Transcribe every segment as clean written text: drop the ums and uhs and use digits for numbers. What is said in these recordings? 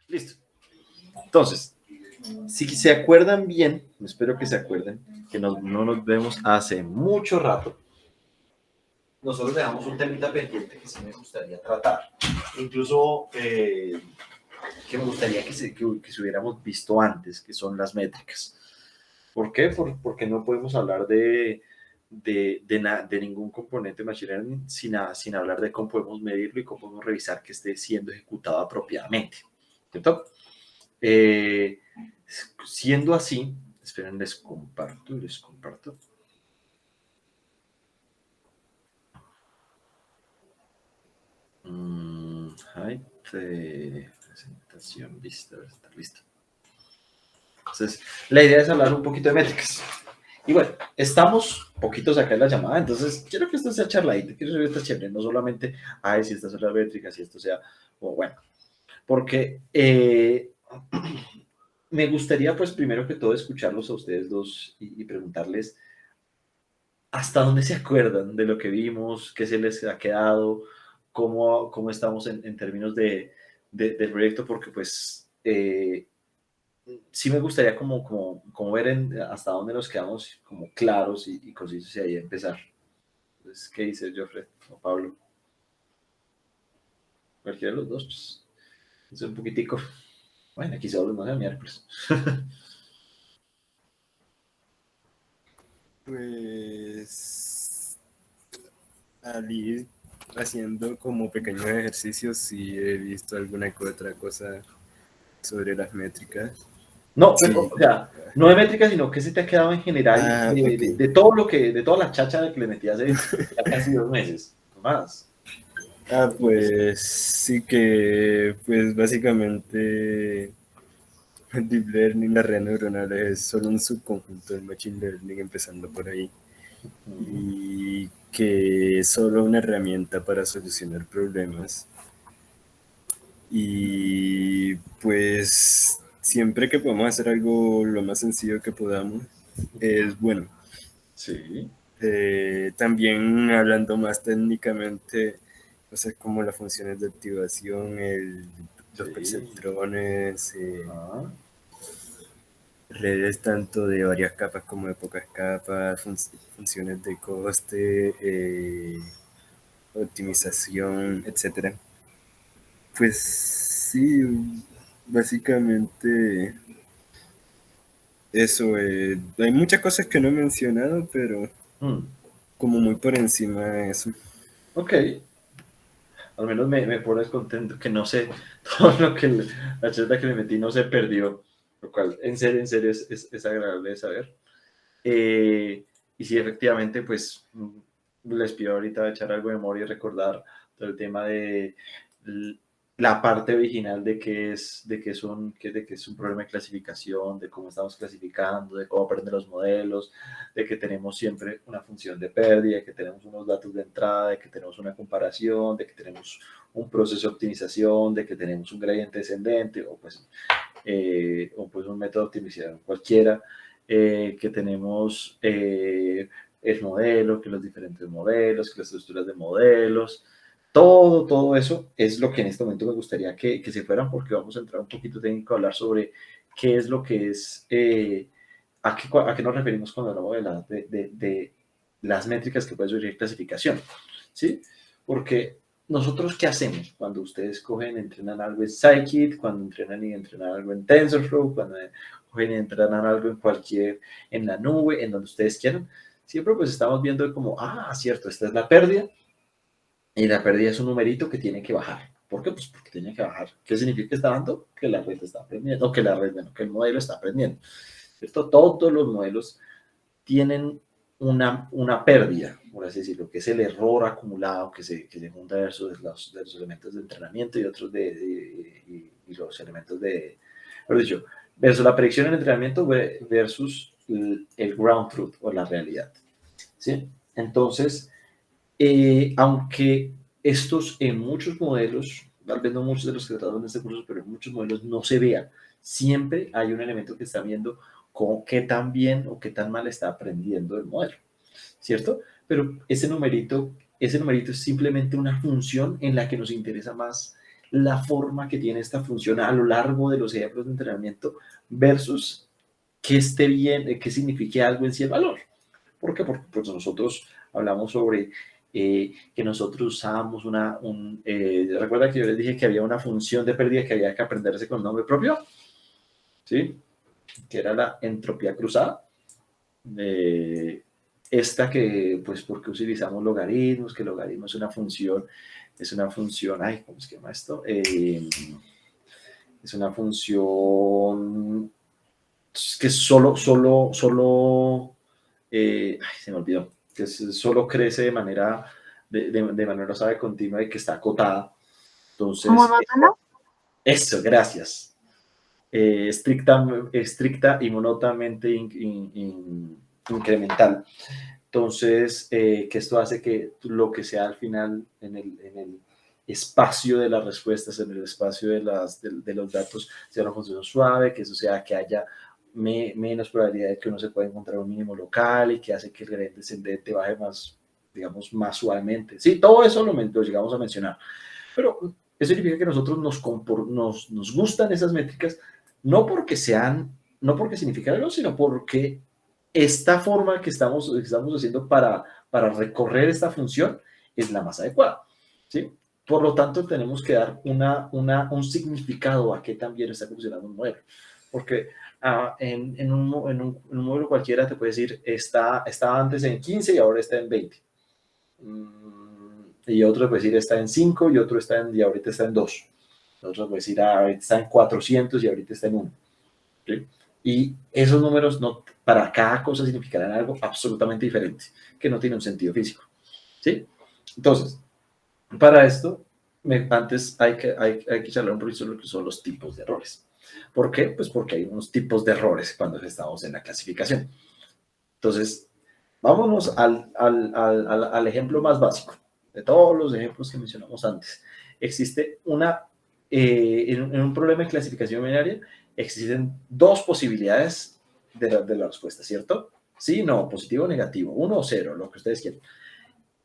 Listo. Entonces, si se acuerdan bien, espero que se acuerden, que no nos vemos hace mucho rato, nosotros dejamos un temita pendiente que sí me gustaría tratar. Incluso que me gustaría que se hubiéramos visto antes, que son las métricas. ¿Por qué? Porque no podemos hablar de ningún componente Machine Learning sin hablar de cómo podemos medirlo y cómo podemos revisar que esté siendo ejecutado apropiadamente. ¿Cierto? Siendo así, esperen, les comparto. Ahí presentación vista, está listo. Entonces, la idea es hablar un poquito de métricas. Y bueno, estamos poquitos acá en la llamada, entonces quiero que esto sea charladito, quiero que esto sea chévere, no solamente, ay, si estas son las métricas, si esto sea, o bueno, porque me gustaría, pues, primero que todo, escucharlos a ustedes dos y preguntarles hasta dónde se acuerdan de lo que vimos, qué se les ha quedado, cómo estamos en términos del proyecto, porque, pues, sí me gustaría como ver hasta dónde nos quedamos como claros y concisos y ahí empezar. Entonces, ¿qué dice Joffrey o Pablo? Cualquiera de los dos, pues, es un poquitico. Bueno, aquí se habla más el miércoles. Pues al ir haciendo como pequeños ejercicios, sí he visto alguna que otra cosa sobre las métricas. No, pero, Sí. o sea, no de métrica, sino que se te ha quedado en general Ok. de todo de toda la chacha que le metí hace ya casi 2 meses, no más. Pues sí que, pues básicamente Deep Learning, las redes neuronales es solo un subconjunto del Machine Learning, empezando por ahí. Y que es solo una herramienta para solucionar problemas. Y pues siempre que podamos hacer algo lo más sencillo que podamos, es bueno. Sí. También hablando más técnicamente, cosas como las funciones de activación, los Sí. perceptrones, Ah, redes tanto de varias capas como de pocas capas, funciones de coste, optimización, etcétera. Pues sí, básicamente eso. Hay muchas cosas que no he mencionado, pero como muy por encima de eso. ok. Al menos me pones contento que no sé todo lo que la charla que le metí no se perdió, lo cual en serio es agradable de saber. Y sí, efectivamente, pues les pido ahorita echar algo de memoria y recordar todo el tema de la parte original de que es un problema de clasificación, de cómo estamos clasificando, de cómo aprenden los modelos, de que tenemos siempre una función de pérdida, de que tenemos unos datos de entrada, de que tenemos una comparación, de que tenemos un proceso de optimización, de que tenemos un gradiente descendente o pues un método de optimización cualquiera, que tenemos el modelo, que los diferentes modelos, que las estructuras de modelos, todo eso es lo que en este momento me gustaría que se fueran, porque vamos a entrar un poquito técnico a hablar sobre qué es lo que es, a qué nos referimos cuando hablamos de las métricas que puede surgir clasificación, ¿sí? Porque nosotros, ¿qué hacemos cuando ustedes cogen, entrenan algo en Scikit, cuando entrenan algo en TensorFlow, cuando cogen y entrenan algo en la nube, en donde ustedes quieran? Siempre pues estamos viendo como, cierto, esta es la pérdida, y la pérdida es un numerito que tiene que bajar. ¿Por qué? Pues porque tiene que bajar. ¿Qué significa que está dando? Que la red está aprendiendo, o que que el modelo está aprendiendo. ¿Cierto? Todos los modelos tienen una pérdida, por así decirlo, que es el error acumulado que se junta versus de los elementos de entrenamiento y otros y los elementos mejor dicho, versus la predicción en entrenamiento versus el ground truth o la realidad. ¿Sí? Entonces, aunque estos en muchos modelos, tal vez no muchos de los que trataron en este curso, pero en muchos modelos no se vean, siempre hay un elemento que está viendo qué tan bien o qué tan mal está aprendiendo el modelo, ¿cierto? Pero ese numerito es simplemente una función en la que nos interesa más la forma que tiene esta función a lo largo de los ejemplos de entrenamiento versus que esté bien, que signifique algo en sí el valor. ¿Por qué? Porque pues, nosotros hablamos sobre que nosotros usábamos recuerda que yo les dije que había una función de pérdida que había que aprenderse con nombre propio, ¿sí? Que era la entropía cruzada. Esta que, pues, porque utilizamos logaritmos, que el logaritmo es una función, ay, ¿cómo se llama esto? Es una función que solo, ay, se me olvidó, que solo crece de manera suave, continua y que está acotada. Entonces, ¿Monótono? eso, gracias. Estricta y monótonamente incremental. Entonces, que esto hace que lo que sea al final en el espacio de las respuestas, en el espacio de los datos, sea una función suave, que eso sea que haya menos probabilidad de que uno se pueda encontrar un mínimo local y que hace que el gradiente descendente baje más, digamos, más suavemente. Sí, todo eso lo llegamos a mencionar. Pero eso significa que nosotros nos gustan esas métricas, no porque significan algo, sino porque esta forma que estamos haciendo para recorrer esta función es la más adecuada, ¿sí? Por lo tanto, tenemos que dar un significado a qué también está funcionando un modelo. Porque en un modelo cualquiera te puede decir, estaba antes en 15 y ahora está en 20. Y otro puede decir, está en 5 y otro y ahorita está en 2. Otro puede decir, ahorita está en 400 y ahorita está en 1. ¿Sí? Y esos números para cada cosa significarán algo absolutamente diferente, que no tiene un sentido físico. ¿Sí? Entonces, para esto, antes hay que charlar un poquito sobre lo que son los tipos de errores. ¿Por qué? Pues porque hay unos tipos de errores cuando estamos en la clasificación. Entonces, vámonos al ejemplo más básico de todos los ejemplos que mencionamos antes. Existe en un problema de clasificación binaria, existen dos posibilidades de la respuesta, ¿cierto? Sí, no, positivo o negativo, 1 o 0, lo que ustedes quieran.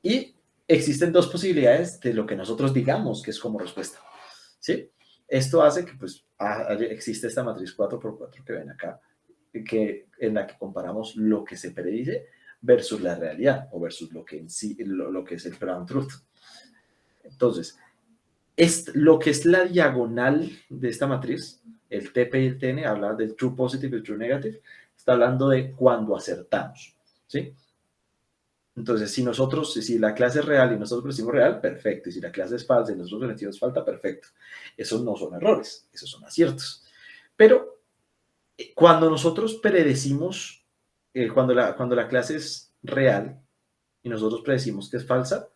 Y existen dos posibilidades de lo que nosotros digamos que es como respuesta, ¿sí? Esto hace que pues existe esta matriz 4x4 que ven acá, en la que comparamos lo que se predice versus la realidad o versus lo que en sí, lo que es el ground truth. Entonces, lo que es la diagonal de esta matriz, el TP y el TN, habla del true positive y true negative, está hablando de cuando acertamos, ¿sí? Entonces, si la clase es real y nosotros decimos real, perfecto. Y si la clase es falsa y nosotros decimos falta, perfecto. Esos no son errores, esos son aciertos. Pero cuando nosotros predecimos, cuando la clase es real y nosotros predecimos que es falsa,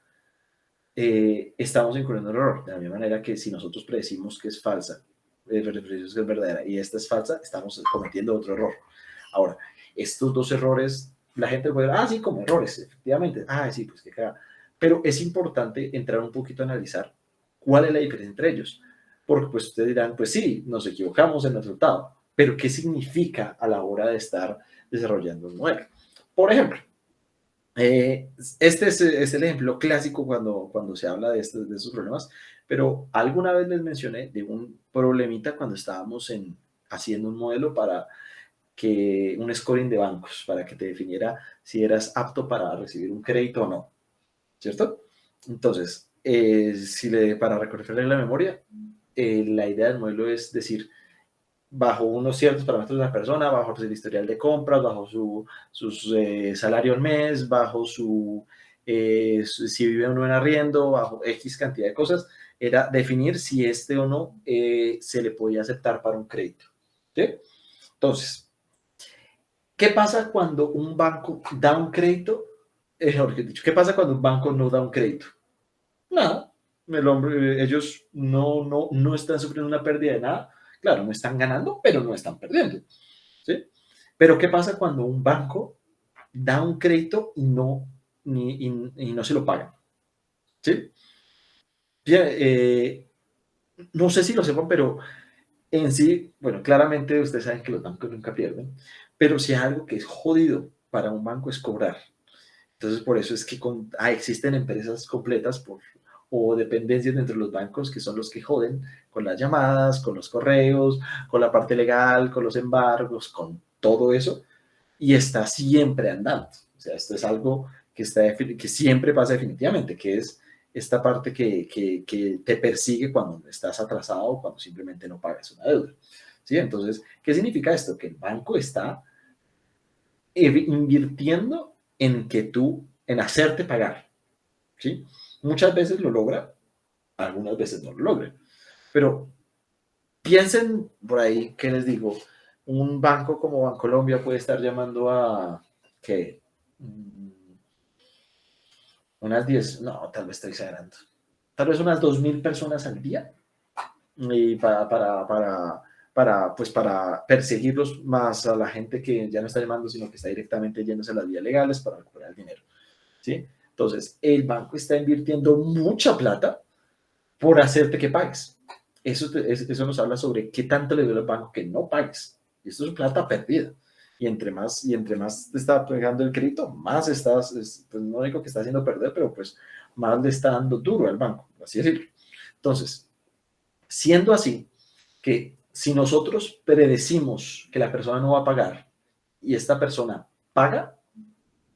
estamos incurriendo en un error. De la misma manera que si nosotros predecimos que es falsa, predecimos que es verdadera y esta es falsa, estamos cometiendo otro error. Ahora, estos dos errores, la gente puede decir, sí, como errores, efectivamente. Sí, pues qué cagada. Pero es importante entrar un poquito a analizar cuál es la diferencia entre ellos. Porque pues ustedes dirán, pues sí, nos equivocamos en el resultado, pero ¿qué significa a la hora de estar desarrollando un modelo? Por ejemplo, este es el ejemplo clásico cuando se habla de estos problemas, pero alguna vez les mencioné de un problemita cuando estábamos haciendo un modelo para un scoring de bancos, para que te definiera si eras apto para recibir un crédito o no, ¿cierto? Entonces, para recordarle la memoria, la idea del modelo es decir, bajo unos ciertos parámetros de una persona, bajo el historial de compras, bajo su salario al mes, bajo si vive uno en arriendo, bajo X cantidad de cosas, era definir si o no se le podía aceptar para un crédito. ¿Sí? Entonces, ¿qué pasa cuando un banco da un crédito? ¿Qué pasa cuando un banco no da un crédito? Nada. Ellos no están sufriendo una pérdida de nada. Claro, no están ganando, pero no están perdiendo. ¿Sí? Pero ¿qué pasa cuando un banco da un crédito y no se lo pagan? ¿Sí? No sé si lo sepan, pero en sí, bueno, claramente ustedes saben que los bancos nunca pierden, pero si algo que es jodido para un banco es cobrar. Entonces, por eso es que existen empresas completas o dependencias dentro de los bancos que son los que joden con las llamadas, con los correos, con la parte legal, con los embargos, con todo eso, y está siempre andando. O sea, esto es algo que siempre pasa definitivamente, que es esta parte que te persigue cuando estás atrasado o cuando simplemente no pagas una deuda. ¿Sí? Entonces, ¿qué significa esto? Que el banco está invirtiendo en hacerte pagar. ¿Sí? Muchas veces lo logra, algunas veces no lo logra. Pero piensen por ahí, ¿qué les digo? Un banco como Bancolombia puede estar llamando a, ¿qué? Unas 10, no, tal vez estoy exagerando. Tal vez unas 2.000 personas al día y pues para perseguirlos más a la gente que ya no está llamando, sino que está directamente yéndose a las vías legales para recuperar el dinero. ¿Sí? Entonces, el banco está invirtiendo mucha plata por hacerte que pagues. Eso nos habla sobre qué tanto le duele al banco que no pagues. Y esto es plata perdida. Y entre más te está pegando el crédito, más estás, pues no digo que está haciendo perder, pero pues más le está dando duro al banco, así decirlo. Entonces, siendo así, que si nosotros predecimos que la persona no va a pagar y esta persona paga,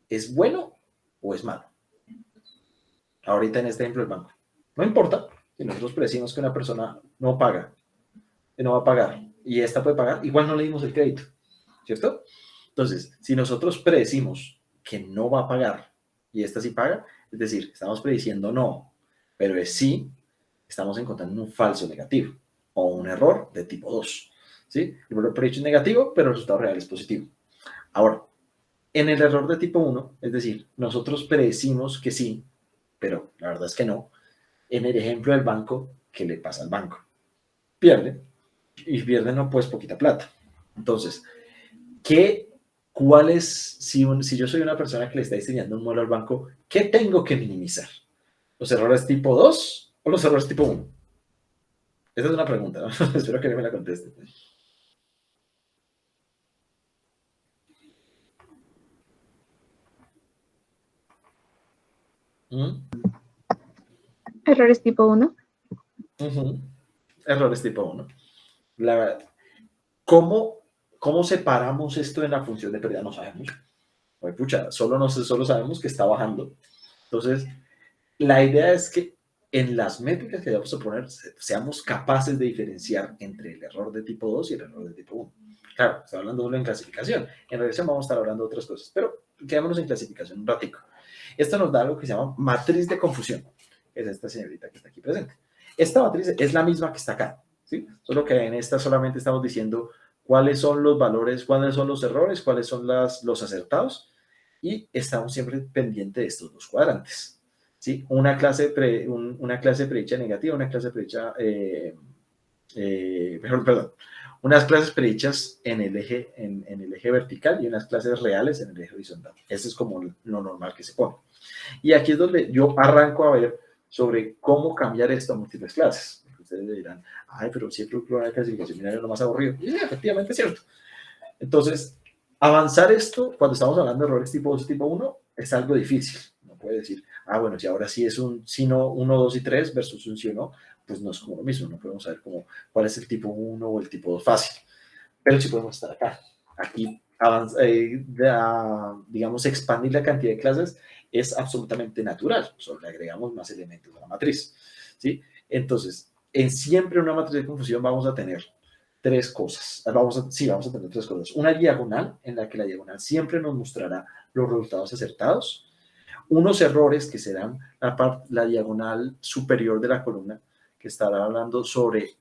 ¿es bueno o es malo? Ahorita en este ejemplo del banco. No importa si nosotros predecimos que una persona no paga, que no va a pagar y esta puede pagar, igual no le dimos el crédito, ¿cierto? Entonces, si nosotros predecimos que no va a pagar y esta sí paga, es decir, estamos prediciendo no, pero es sí, estamos encontrando un falso negativo o un error de tipo 2. ¿Sí? El valor predicho es negativo, pero el resultado real es positivo. Ahora, en el error de tipo 1, es decir, nosotros predecimos que sí, pero la verdad es que no. En el ejemplo del banco, ¿qué le pasa al banco? Pierde, y pierde no pues poquita plata. Entonces, si yo soy una persona que le está diseñando un modelo al banco, ¿qué tengo que minimizar? ¿Los errores tipo 2 o los errores tipo 1? Esa es una pregunta, ¿no? Espero que me la conteste. ¿Mm? Errores tipo 1. Errores tipo 1. La verdad, ¿cómo separamos esto en la función de pérdida? No sabemos. Ay, pucha, solo sabemos que está bajando. Entonces, la idea es que en las métricas que vamos a poner seamos capaces de diferenciar entre el error de tipo 2 y el error de tipo 1. Claro, estoy hablando solo en clasificación. En regresión vamos a estar hablando de otras cosas, pero quedémonos en clasificación un ratico. Esto nos da algo que se llama matriz de confusión. Es esta señorita que está aquí presente. Esta matriz es la misma que está acá, ¿sí? Solo que en esta solamente estamos diciendo cuáles son los valores, cuáles son los errores, cuáles son los acertados, y estamos siempre pendientes de estos dos cuadrantes. ¿Sí? Una clase predicha negativa, una clase predicha, perdón, unas clases predichas en el eje vertical y unas clases reales en el eje horizontal. Eso es como lo normal que se pone. Y aquí es donde yo arranco a ver sobre cómo cambiar esto a múltiples clases. Ustedes dirán, ay, pero siempre una clasificación binaria es lo más aburrido. Y efectivamente es cierto. Entonces, avanzar esto, cuando estamos hablando de errores tipo 2 y tipo 1, es algo difícil. No puede decir, bueno, si ahora sí es un sí, no, 1, 2 y 3 versus un sí o no, pues no es como lo mismo. No podemos saber cuál es el tipo 1 o el tipo 2 fácil. Pero sí podemos estar acá. Aquí, digamos, expandir la cantidad de clases es absolutamente natural. Solo le agregamos más elementos a la matriz. ¿Sí? Entonces, siempre en una matriz de confusión vamos a tener tres cosas. Vamos a tener tres cosas. Una diagonal, en la que la diagonal siempre nos mostrará los resultados acertados. Unos errores que serán la diagonal superior de la columna, que estará hablando sobre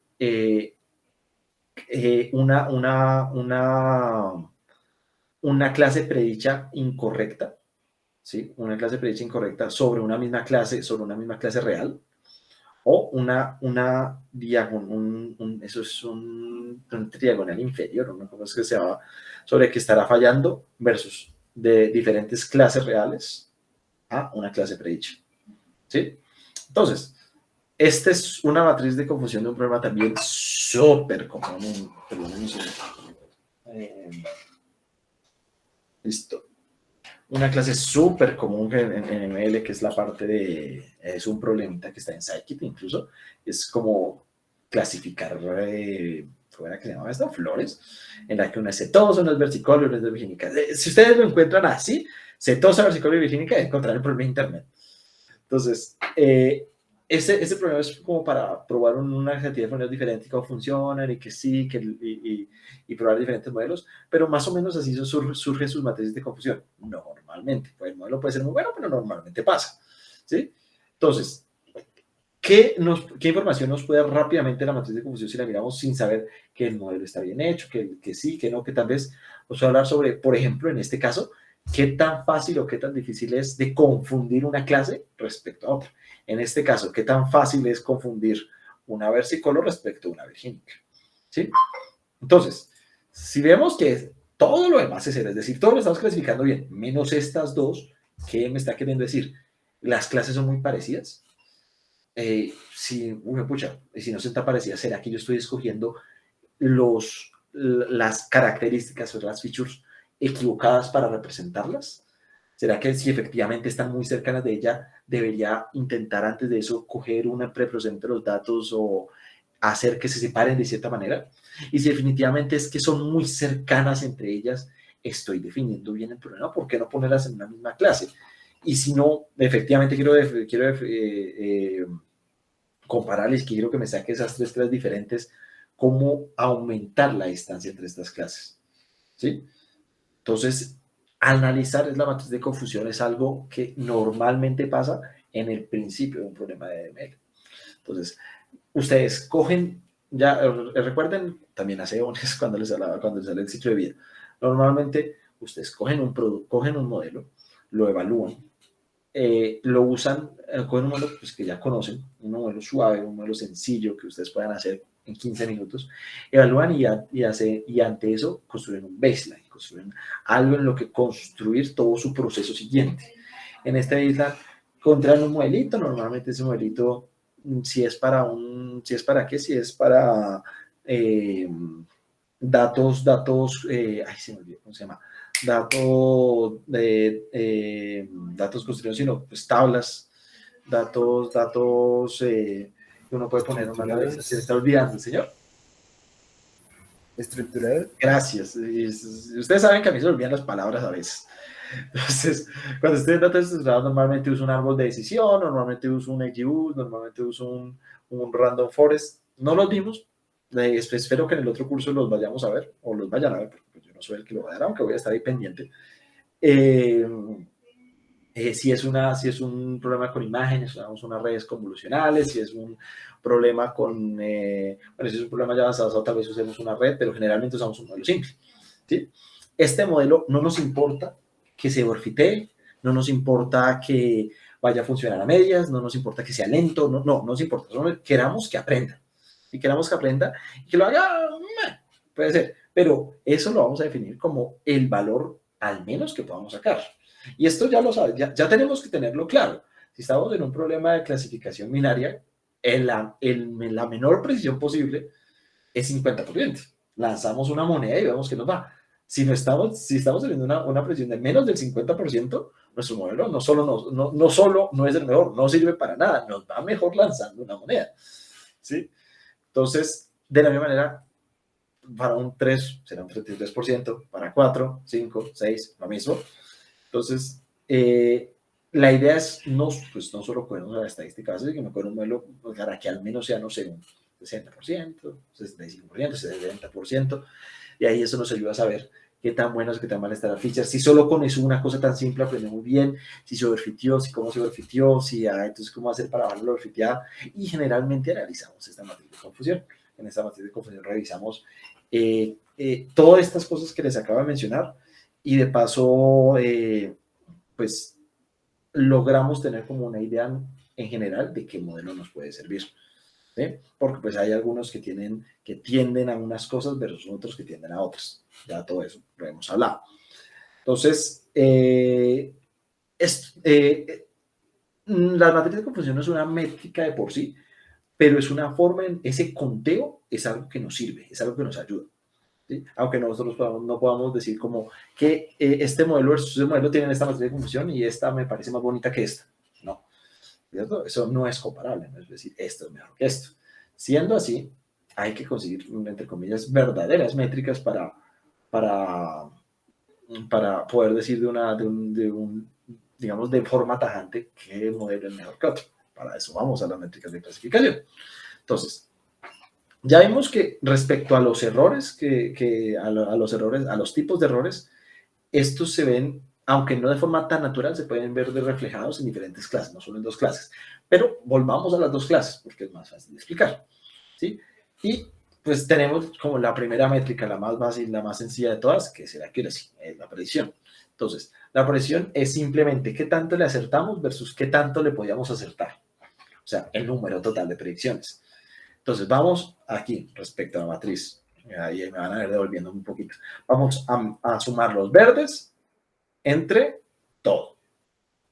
una clase predicha incorrecta, ¿sí? Una clase predicha incorrecta sobre una misma clase real. O una diagonal, eso es un triagonal inferior, ¿no? ¿Cómo es que se llama? Sobre que estará fallando versus de diferentes clases reales a una clase predicha. ¿Sí? Entonces, esta es una matriz de confusión de un problema también súper común. Listo. una clase súper común en ML, que es la parte de, es un problemita que está en Scikit incluso, es como clasificar, ¿cómo era que se llamaba esto? Flores, en la que uno es setosa, uno es versicolor, uno es virgínica. Si ustedes lo encuentran así, setosa, versicolor y virgínica, encontrar el problema de internet. Entonces, ese problema es como para probar una cantidad de modelos diferentes, cómo funcionan y que sí, y probar diferentes modelos, pero más o menos así surgen sus matrices de confusión. Normalmente, pues el modelo puede ser muy bueno, pero normalmente pasa, ¿sí? Entonces, ¿qué información nos puede dar rápidamente la matriz de confusión si la miramos sin saber que el modelo está bien hecho, que sí, que no, que tal vez os voy a hablar sobre, por ejemplo, en este caso, qué tan fácil o qué tan difícil es de confundir una clase respecto a otra. En este caso, qué tan fácil es confundir una versicolor respecto a una virgínica, ¿sí? Entonces, si vemos que todo lo demás es cero, es decir, todo lo estamos clasificando bien, menos estas dos, ¿qué me está queriendo decir? Las clases son muy parecidas. Si no son tan parecidas, ¿será que yo estoy escogiendo las características o las features equivocadas para representarlas? ¿Será que si efectivamente están muy cercanas de ella, debería intentar antes de eso coger una preprocesamiento de los datos o hacer que se separen de cierta manera? Y si definitivamente es que son muy cercanas entre ellas, estoy definiendo bien el problema, ¿por qué no ponerlas en una misma clase? Y si no, efectivamente quiero compararles, quiero que me saque esas tres clases diferentes, cómo aumentar la distancia entre estas clases, ¿sí? Entonces, analizar la matriz de confusión es algo que normalmente pasa en el principio de un problema de ML. Entonces, ustedes cogen, ya recuerden, también hace años cuando les hablaba, cuando les sale el ciclo de vida, normalmente ustedes cogen un modelo, lo evalúan, lo usan con un modelo pues, que ya conocen, un modelo suave, un modelo sencillo que ustedes puedan hacer en 15 minutos, evalúan y ante eso construyen un baseline, construyen algo en lo que construir todo su proceso siguiente. En esta isla encuentran un modelito, normalmente ese modelito, si es para datos, ay, se me olvidó, ¿cómo se llama? Datos construidos, sino pues tablas, datos que uno puede poner en una vez. Se me está olvidando, señor. ¿Estructurado? Gracias. Ustedes saben que a mí se me olvidan las palabras a veces. Entonces, cuando estoy en datos estructurados, normalmente uso un árbol de decisión, normalmente uso un XGBoost, normalmente uso un Random Forest. No los vimos. Espero que en el otro curso los vayamos a ver, o los vayan a ver, porque yo no soy el que lo va a dar, aunque voy a estar ahí pendiente. Si es un problema con imágenes, usamos unas redes convolucionales, si es un problema con, bueno, si es un problema ya avanzado, tal vez usemos una red, pero generalmente usamos un modelo simple, ¿sí? Este modelo no nos importa que se orfitee, no nos importa que vaya a funcionar a medias, no nos importa que sea lento, no nos importa, solo queramos que aprenda, y queramos que aprenda y que lo haga, puede ser, pero eso lo vamos a definir como el valor al menos que podamos sacar. Y esto ya lo sabes, ya tenemos que tenerlo claro. Si estamos en un problema de clasificación binaria, la menor precisión posible es 50%. Lanzamos una moneda y vemos que nos va. Si estamos teniendo una precisión de menos del 50%, nuestro modelo no solo no es el mejor, no sirve para nada, nos va mejor lanzando una moneda, ¿sí? Entonces, de la misma manera, para un 3 será un 33%, para 4, 5, 6, lo mismo. Entonces, la idea es pues no solo cogernos la estadística base, sino coger un modelo para que al menos sea, no sé, un 60%, 65%, 70%, y ahí eso nos ayuda a saber qué tan buenos, qué tan mal está la ficha. Si solo con eso una cosa tan simple aprendemos bien, si se overfitió, si cómo se overfitió, entonces cómo hacer para bajar la overfiteada, y generalmente analizamos esta matriz de confusión. En esta matriz de confusión revisamos todas estas cosas que les acabo de mencionar, y de paso, pues logramos tener como una idea en general de qué modelo nos puede servir, ¿sí? Porque pues hay algunos que tienden a unas cosas versus otros que tienden a otras. Ya todo eso lo hemos hablado. Entonces, la matriz de confusión no es una métrica de por sí, pero es una forma, ese conteo es algo que nos sirve, es algo que nos ayuda, ¿sí? Aunque nosotros no podamos decir como que este modelo versus ese modelo tienen esta matriz de confusión y esta me parece más bonita que esta. No, ¿cierto? Eso no es comparable, no es decir, esto es mejor que esto. Siendo así, hay que conseguir, entre comillas, verdaderas métricas para poder decir digamos, de forma tajante qué modelo es mejor que otro. Para eso vamos a las métricas de clasificación. Entonces, ya vimos que respecto a los errores, a los tipos de errores, estos se ven, aunque no de forma tan natural, se pueden ver reflejados en diferentes clases, no solo en dos clases. Pero volvamos a las dos clases, porque es más fácil de explicar, ¿sí? Y pues tenemos como la primera métrica, la más básica, la más sencilla de todas, que es el accuracy, es la predicción. Entonces, la predicción es simplemente qué tanto le acertamos versus qué tanto le podíamos acertar. O sea, el número total de predicciones. Entonces, vamos aquí respecto a la matriz. Ahí me van a ver devolviendo un poquito. Vamos a sumar los verdes entre todo.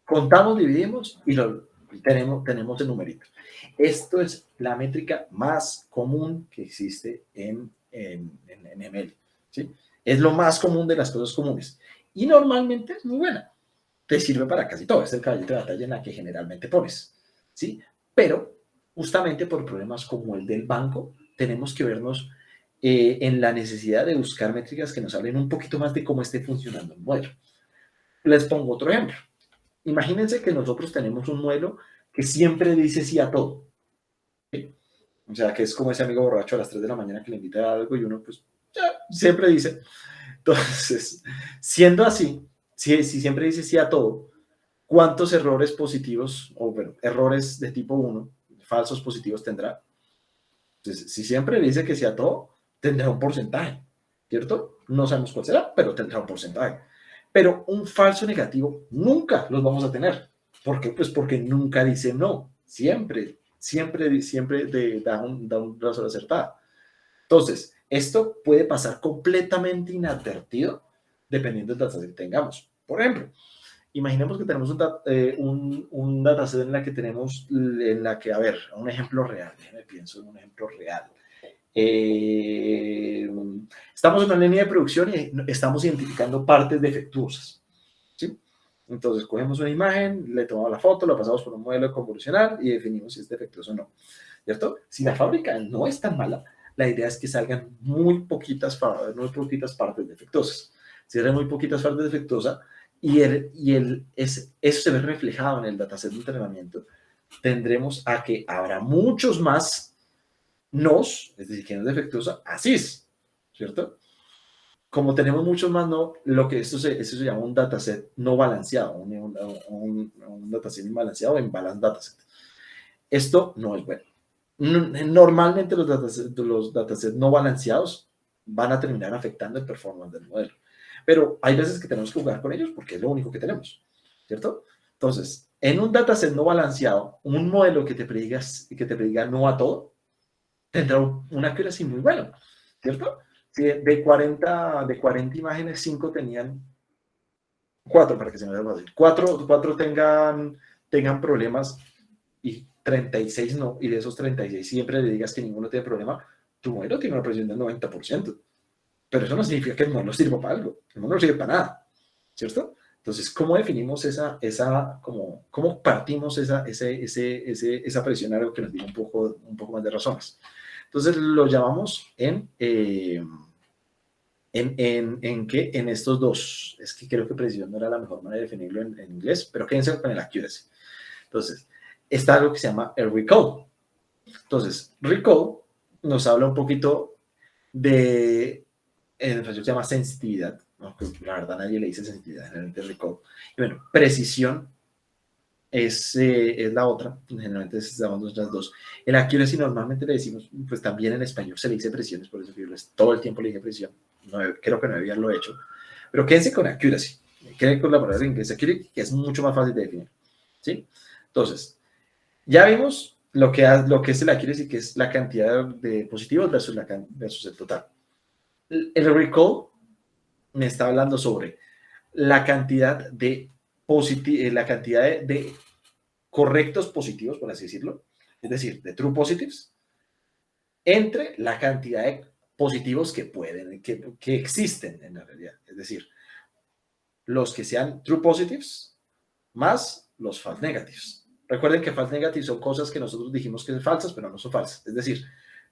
Contamos, dividimos y tenemos el numerito. Esto es la métrica más común que existe en ML. ¿Sí? Es lo más común de las cosas comunes. Y normalmente es muy buena. Te sirve para casi todo. Es el caballito de batalla en la que generalmente pones. ¿Sí? Pero justamente por problemas como el del banco, tenemos que vernos en la necesidad de buscar métricas que nos hablen un poquito más de cómo esté funcionando el modelo. Les pongo otro ejemplo. Imagínense que nosotros tenemos un modelo que siempre dice sí a todo. ¿Sí? O sea, que es como ese amigo borracho a las 3 de la mañana que le invita a algo y uno pues ya, siempre dice. Entonces, siendo así, si siempre dice sí a todo, ¿cuántos errores positivos o bueno, errores de tipo 1, falsos positivos tendrá? Entonces, si siempre dice que sí a todo, tendrá un porcentaje, ¿cierto? No sabemos cuál será, pero tendrá un porcentaje. Pero un falso negativo nunca los vamos a tener. ¿Por qué? Pues porque nunca dice no. Siempre da un razón acertado. Entonces, esto puede pasar completamente inadvertido dependiendo del dataset que tengamos. Por ejemplo, imaginemos que tenemos un dataset en la que, a ver, un ejemplo real, déjenme pienso en un ejemplo real. Estamos en una línea de producción y estamos identificando partes defectuosas, ¿sí? Entonces, cogemos una imagen, le tomamos la foto, la pasamos por un modelo convolucional y definimos si es defectuoso o no, ¿cierto? Si la fábrica no es tan mala, la idea es que salgan muy poquitas partes defectuosas. Si salen muy poquitas partes defectuosas eso se ve reflejado en el dataset de entrenamiento, tendremos a que habrá muchos más nos, es decir, que no es defectuosa, así es, ¿cierto? Como tenemos muchos más no, eso se llama un dataset no balanceado, un dataset imbalanceado en balance dataset. Esto no es bueno. Normalmente los datasets no balanceados van a terminar afectando el performance del modelo. Pero hay veces que tenemos que jugar con ellos porque es lo único que tenemos, ¿cierto? Entonces, en un dataset no balanceado, un modelo que te prediga no a todo, tendrá una accuracy muy buena, ¿cierto? Si de 40 imágenes, 5 tenían 4, para que se me vea fácil, 4 tengan problemas y 36 no, y de esos 36 siempre le digas que ninguno tiene problema, tu modelo tiene una precisión del 90%. Pero eso no significa que el modelo sirva para algo, el modelo no sirve para nada, ¿cierto? Entonces, ¿cómo definimos cómo partimos esa presión, algo que nos diga un poco más de razones? Entonces, lo llamamos en estos dos. Es que creo que precisión no era la mejor manera de definirlo en inglés, pero quédense con el accuracy. Entonces, está algo que se llama el recall. Entonces, recall nos habla un poquito de, en francés se llama sensitividad, ¿no? La verdad nadie le dice sensitividad, generalmente recall. Y bueno, precisión es la otra, generalmente estamos las dos. El accuracy normalmente le decimos, pues también en español se le dice precisiones, por eso que yo todo el tiempo le dije precisión, creo que no debía haberlo hecho, pero quédense con accuracy, quédense con la palabra en inglés accuracy, que es mucho más fácil de definir, ¿sí? Entonces, ya vimos lo que es el accuracy, que es la cantidad de positivos versus el total. El recall me está hablando sobre la cantidad de correctos positivos, por así decirlo, es decir, de true positives, entre la cantidad de positivos que existen en la realidad. Es decir, los que sean true positives más los false negatives. Recuerden que false negatives son cosas que nosotros dijimos que son falsas, pero no son falsas. Es decir,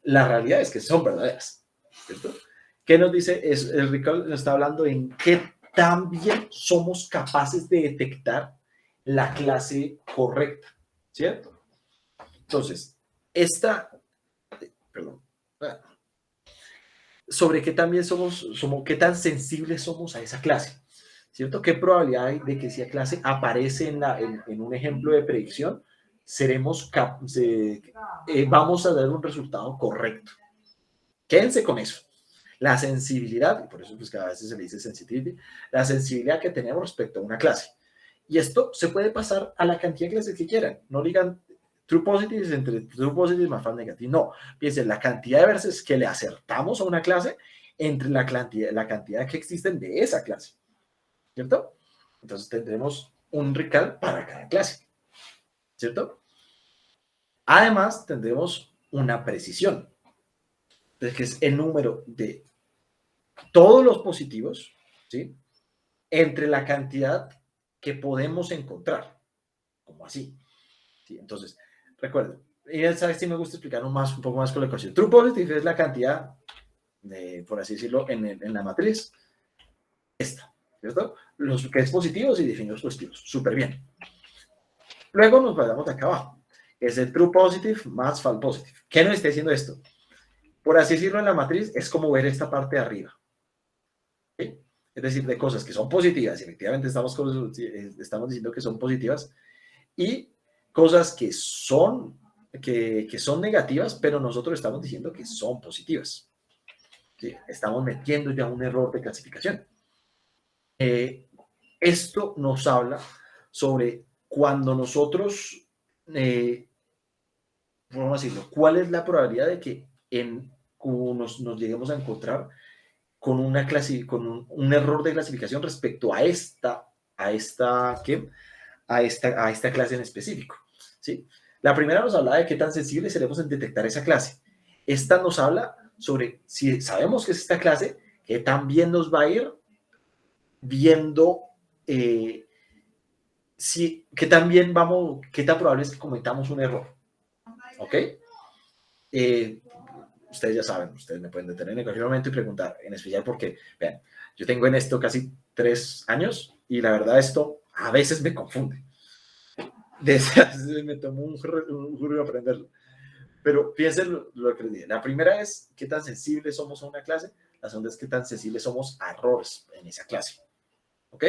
la realidad es que son verdaderas. ¿Cierto? ¿Qué nos dice? El Ricardo nos está hablando en qué tan bien somos capaces de detectar la clase correcta. ¿Cierto? Entonces, perdón, sobre qué tan bien qué tan sensibles somos a esa clase. ¿Cierto? ¿Qué probabilidad hay de que si la clase aparece en un ejemplo de predicción, vamos a dar un resultado correcto? Quédense con eso. La sensibilidad, y por eso pues, que a veces se le dice sensitivity, la sensibilidad que tenemos respecto a una clase. Y esto se puede pasar a la cantidad de clases que quieran. No digan true positives entre true positives más false negative. No, piensen la cantidad de veces que le acertamos a una clase entre la cantidad que existen de esa clase. ¿Cierto? Entonces tendremos un recall para cada clase. ¿Cierto? Además, tendremos una precisión, que es el número de todos los positivos, ¿sí? Entre la cantidad que podemos encontrar, como así. ¿Sí? Entonces, recuerden, y ya sabes si me gusta explicar un poco más con la ecuación. True positive es la cantidad, por así decirlo, en la matriz. Esta, ¿cierto? Los que es positivos y define los positivos. Súper bien. Luego nos vayamos de acá abajo. Es el true positive más false positive. ¿Qué nos está diciendo esto? Por así decirlo, en la matriz es como ver esta parte de arriba. ¿Sí? Es decir, de cosas que son positivas, y efectivamente estamos diciendo que son positivas, y cosas que son negativas, pero nosotros estamos diciendo que son positivas. ¿Sí? Estamos metiendo ya un error de clasificación. Esto nos habla sobre cuando nosotros, vamos a decirlo, cuál es la probabilidad de que nos lleguemos a encontrar con un error de clasificación respecto a esta clase en específico. ¿Sí? La primera nos habla de qué tan sensibles seremos en detectar esa clase. Esta nos habla sobre si sabemos que es esta clase, que también nos va a ir viendo qué tan probable es que cometamos un error. ¿Ok? Ustedes ya saben, ustedes me pueden detener en cualquier momento y preguntar, en especial porque, vean, yo tengo en esto casi 3 años y la verdad esto a veces me confunde. Me tomó un juro aprenderlo. Pero piensen lo que les dije. La primera es qué tan sensibles somos a una clase. La segunda es qué tan sensibles somos a errores en esa clase. ¿Ok?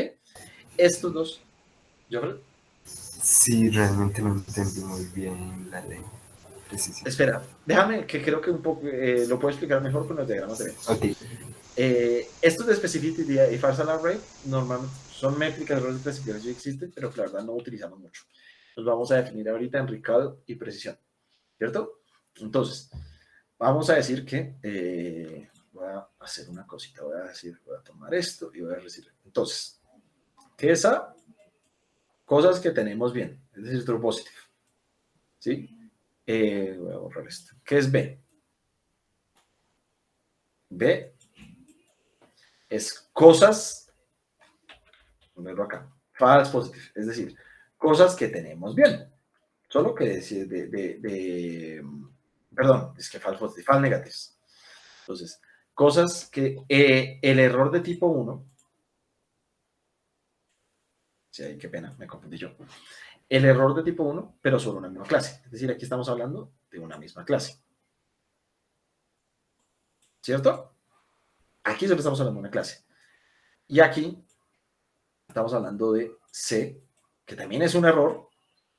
Estos dos. ¿Yo? Sí, realmente no entendí muy bien la ley. Precisión. Espera, déjame que creo que un poco lo puedo explicar mejor con los diagramas de eventos. Ok. Estos de specificity y false alarm rate normalmente son métricas de errores de clasificación que existen, pero que la verdad no utilizamos mucho. Los vamos a definir ahorita en recall y precisión. ¿Cierto? Entonces, vamos a decir que voy a hacer una cosita, voy a tomar esto y voy a decir, entonces, ¿qué es A? Cosas que tenemos bien, es decir, true positive. ¿Sí? Voy a borrar esto. ¿Qué es B? B es cosas, ponerlo acá, false positive, es decir, cosas que tenemos bien. Solo que decir perdón, es que false positive, false negatives. Entonces, cosas que el error de tipo 1, sí, qué pena, me confundí yo. El error de tipo 1, pero sobre una misma clase. Es decir, aquí estamos hablando de una misma clase. ¿Cierto? Aquí solo estamos hablando de una clase. Y aquí estamos hablando de C, que también es un error,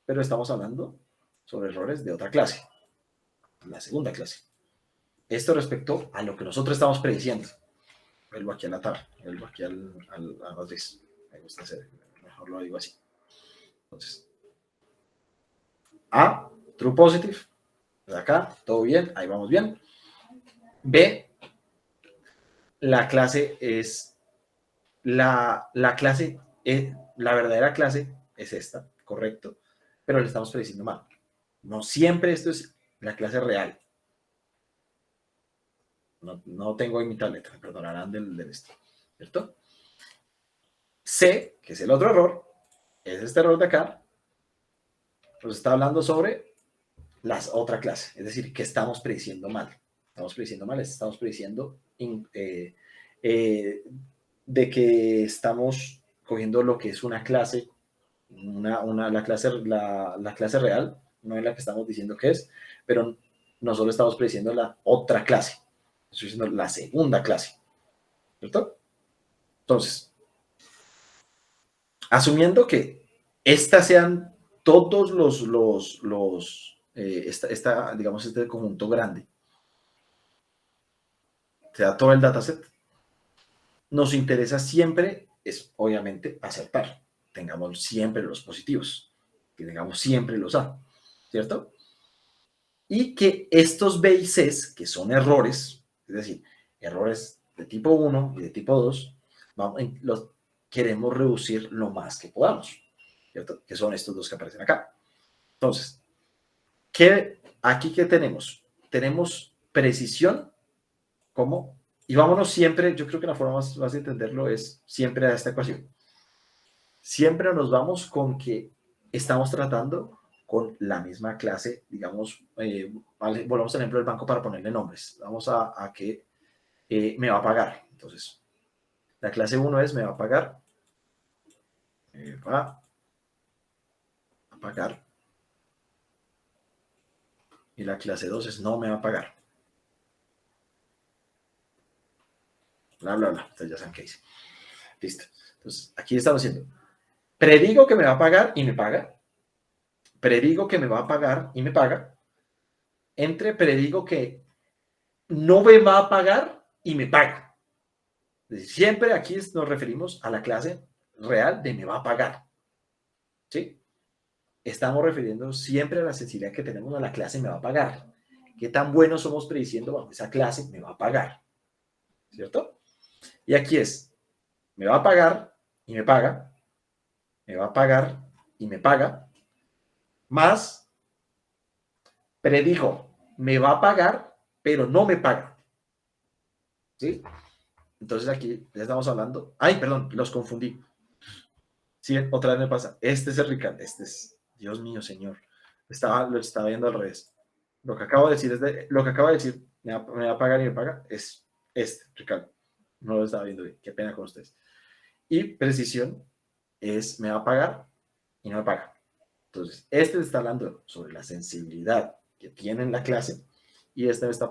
pero estamos hablando sobre errores de otra clase, la segunda clase. Esto respecto a lo que nosotros estamos prediciendo. Vuelvo aquí a la tabla, vuelvo aquí a la matriz. Me gusta hacer, mejor lo digo así. Entonces, A, true positive, de acá, todo bien, ahí vamos bien. B, la clase es, la clase, la verdadera clase es esta, correcto, pero le estamos prediciendo mal. No siempre esto es la clase real. No tengo en mi tableta, me perdonarán del esto, ¿cierto? C, que es el otro error, es este error de acá, pues está hablando sobre la otra clase, es decir, que estamos prediciendo mal. Estamos prediciendo de que estamos cogiendo lo que es una clase, la clase real, no es la que estamos diciendo que es, pero nosotros estamos prediciendo la otra clase, estoy diciendo la segunda clase, ¿cierto? Entonces, asumiendo que estas sean todos digamos, este conjunto grande, sea todo el dataset, nos interesa siempre, es obviamente acertar, tengamos siempre los positivos, que tengamos siempre los A, ¿cierto? Y que estos B y C, que son errores, es decir, errores de tipo 1 y de tipo 2, los queremos reducir lo más que podamos, ¿cierto? Que son estos dos que aparecen acá. Entonces, aquí qué tenemos? Tenemos precisión como, y vámonos siempre, yo creo que la forma más de entenderlo es siempre a esta ecuación. Siempre nos vamos con que estamos tratando con la misma clase, digamos, volvamos al ejemplo del banco para ponerle nombres. Vamos a que me va a pagar. Entonces, la clase 1 es me va a pagar, y la clase 2 es no me va a pagar. Bla, bla, bla. Entonces ya saben qué dice. Listo. Entonces, aquí estamos haciendo. Predigo que me va a pagar y me paga. Predigo que me va a pagar y me paga. Entre predigo que no me va a pagar y me paga. Es decir, siempre aquí nos referimos a la clase real de me va a pagar. ¿Sí? Estamos refiriendo siempre a la sensibilidad que tenemos a la clase me va a pagar. ¿Qué tan buenos somos prediciendo bajo esa clase me va a pagar? ¿Cierto? Y aquí es, me va a pagar y me paga, me va a pagar y me paga, más predijo, me va a pagar, pero no me paga. ¿Sí? Entonces aquí ya estamos hablando, ay, perdón, los confundí. Sí, otra vez me pasa, este es el Ricardo, este es, Dios mío, señor, lo estaba viendo al revés. Lo que acabo de decir lo que acabo de decir, me va a pagar y me paga, es este, Ricardo. No lo estaba viendo bien, qué pena con ustedes. Y precisión es me va a pagar y no me paga. Entonces, este está hablando sobre la sensibilidad que tiene en la clase y este me está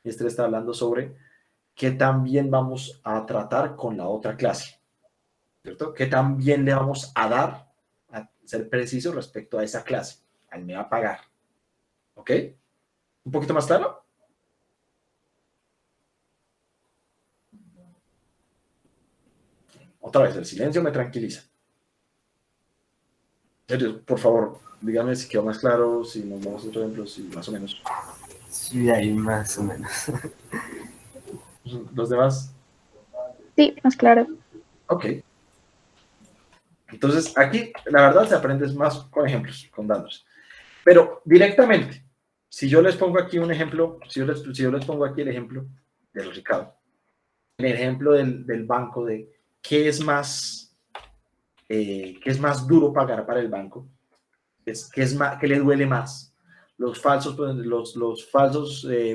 este está hablando sobre qué también vamos a tratar con la otra clase, ¿cierto? ¿Qué también le vamos a dar a ser preciso respecto a esa clase? Al me va a pagar. ¿Ok? ¿Un poquito más claro? Otra vez, el silencio me tranquiliza. Por favor, dígame si quedó más claro, si nos vamos a otro ejemplo, si más o menos. Sí, ahí más o menos. ¿Los demás? Sí, más claro. Ok. Entonces, aquí, la verdad, se aprende más con ejemplos, con datos. Pero directamente, si yo les pongo aquí un ejemplo, si yo les pongo aquí el ejemplo del Ricardo, el ejemplo del banco de qué es más duro pagar para el banco, qué le duele más, los falsos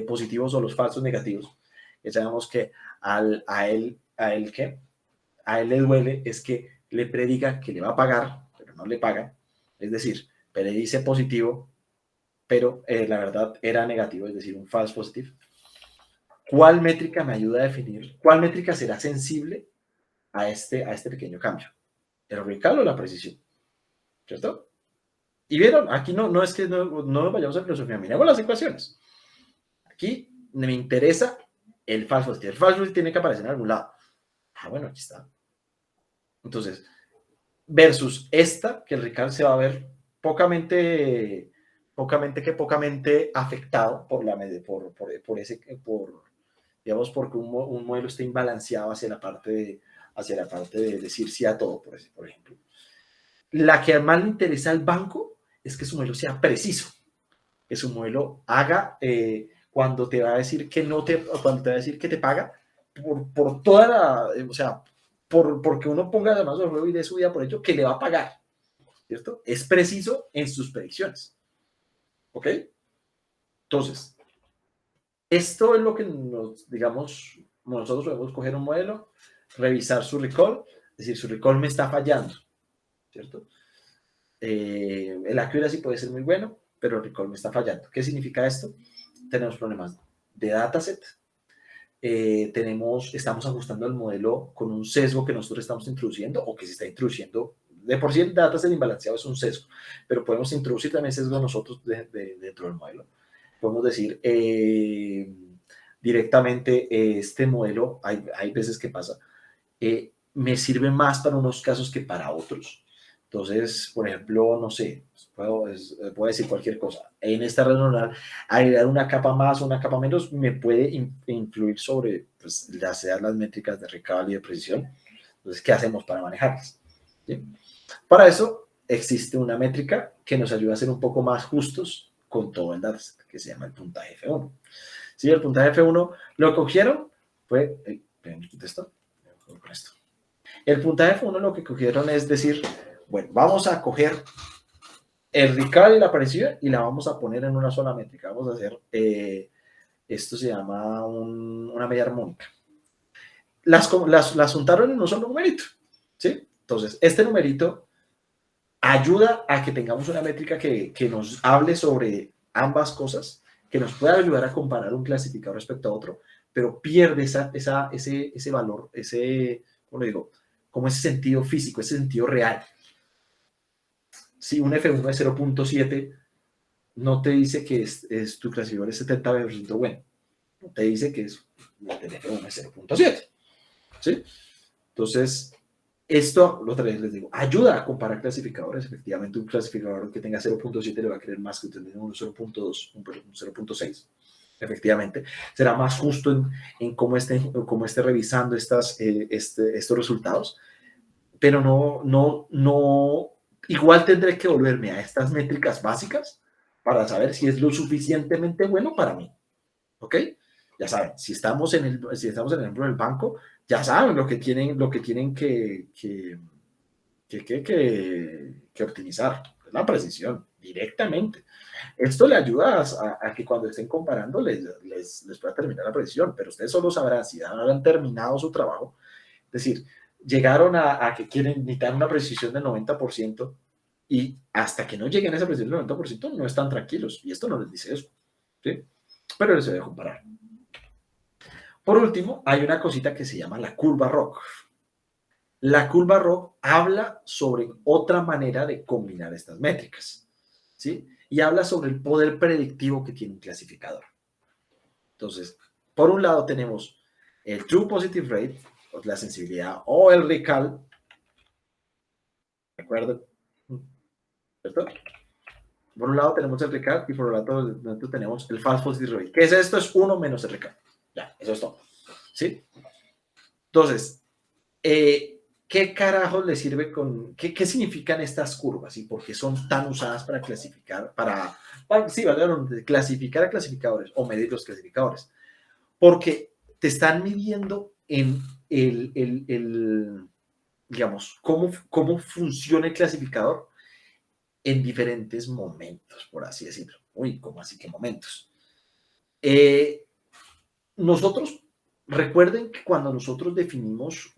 positivos o los falsos negativos. Que sabemos que a él le duele es que le predica que le va a pagar, pero no le paga. Es decir, predice positivo, pero la verdad era negativo, es decir, un false positive. ¿Cuál métrica me ayuda a definir? ¿Cuál métrica será sensible a este pequeño cambio? ¿El radical o la precisión? ¿Cierto? Y vieron, aquí no es que no vayamos a filosofía, miremos las ecuaciones. Aquí me interesa el false positive. El false positive tiene que aparecer en algún lado. Ah, bueno, aquí está. Entonces, versus esta, que el Ricard se va a ver pocamente afectado digamos, porque un modelo está imbalanceado hacia la parte de decir sí a todo, por ejemplo. La que más le interesa al banco es que su modelo sea preciso, que su modelo haga, cuando te va a decir que no te, cuando te va a decir que te paga por toda la, o sea, porque uno ponga además el juego y dé su vida por ello, que le va a pagar, ¿cierto? Es preciso en sus predicciones, ¿ok? Entonces, esto es lo que nos, digamos, nosotros podemos coger un modelo, revisar su recall, es decir, su recall me está fallando, ¿cierto? El accuracy puede ser muy bueno, pero el recall me está fallando. ¿Qué significa esto? Tenemos problemas de dataset, estamos ajustando el modelo con un sesgo que nosotros estamos introduciendo o que se está introduciendo. De por sí el dataset imbalanceado es un sesgo, pero podemos introducir también sesgo nosotros dentro del modelo. Podemos decir directamente este modelo, hay veces que pasa, me sirve más para unos casos que para otros. Entonces, por ejemplo, no sé, puedo decir cualquier cosa. En esta red neuronal, agregar una capa más o una capa menos me puede influir sobre pues, las métricas de recall y de precisión. Entonces, ¿qué hacemos para manejarlas? ¿Sí? Para eso existe una métrica que nos ayuda a ser un poco más justos con todo el dataset, que se llama el puntaje F1. ¿Sí? El puntaje F1 lo cogieron, fue... esto. El puntaje F1 lo que cogieron es decir, bueno, vamos a coger el recall y la precisión y la vamos a poner en una sola métrica. Vamos a hacer, esto se llama una media armónica. Las juntaron en un solo numerito, ¿sí? Entonces, este numerito ayuda a que tengamos una métrica que nos hable sobre ambas cosas, que nos pueda ayudar a comparar un clasificador respecto a otro, pero pierde ese valor, ¿cómo lo digo? Como ese sentido físico, ese sentido real. Si un F1 es 0.7, no te dice que tu clasificador es 70% bueno. No te dice que el F1 es 0.7. ¿Sí? Entonces, esto, otra vez les digo, ayuda a comparar clasificadores. Efectivamente, un clasificador que tenga 0.7 le va a querer más que un 0.2, un 0.6. Efectivamente, será más justo en cómo esté revisando estos resultados, pero no, igual tendré que volverme a estas métricas básicas para saber si es lo suficientemente bueno para mí, ¿ok? Ya saben, si estamos en el ejemplo del banco, ya saben lo que tienen que optimizar, la precisión, directamente. Esto le ayuda a que cuando estén comparando les pueda terminar la precisión, pero ustedes solo sabrán si habrán terminado su trabajo. Es decir, llegaron a que necesitar una precisión del 90% y hasta que no lleguen a esa precisión del 90% no están tranquilos. Y esto no les dice eso, ¿sí? Pero les voy a comparar. Por último, hay una cosita que se llama la curva ROC. La curva ROC habla sobre otra manera de combinar estas métricas, ¿sí? Y habla sobre el poder predictivo que tiene un clasificador. Entonces, por un lado tenemos el True Positive Rate, la sensibilidad, o el recall. ¿Recuerdan? ¿Cierto? Por un lado tenemos el recall y por otro lado tenemos el False Positive Rate. ¿Qué es esto? Es 1 menos el recall. Ya, eso es todo. ¿Sí? Entonces, ¿qué carajos le sirve qué significan estas curvas y por qué son tan usadas para clasificar, clasificar a clasificadores o medir los clasificadores? Porque te están midiendo en digamos, cómo funciona el clasificador en diferentes momentos, por así decirlo. Uy, ¿cómo así que momentos? Nosotros, recuerden que cuando nosotros definimos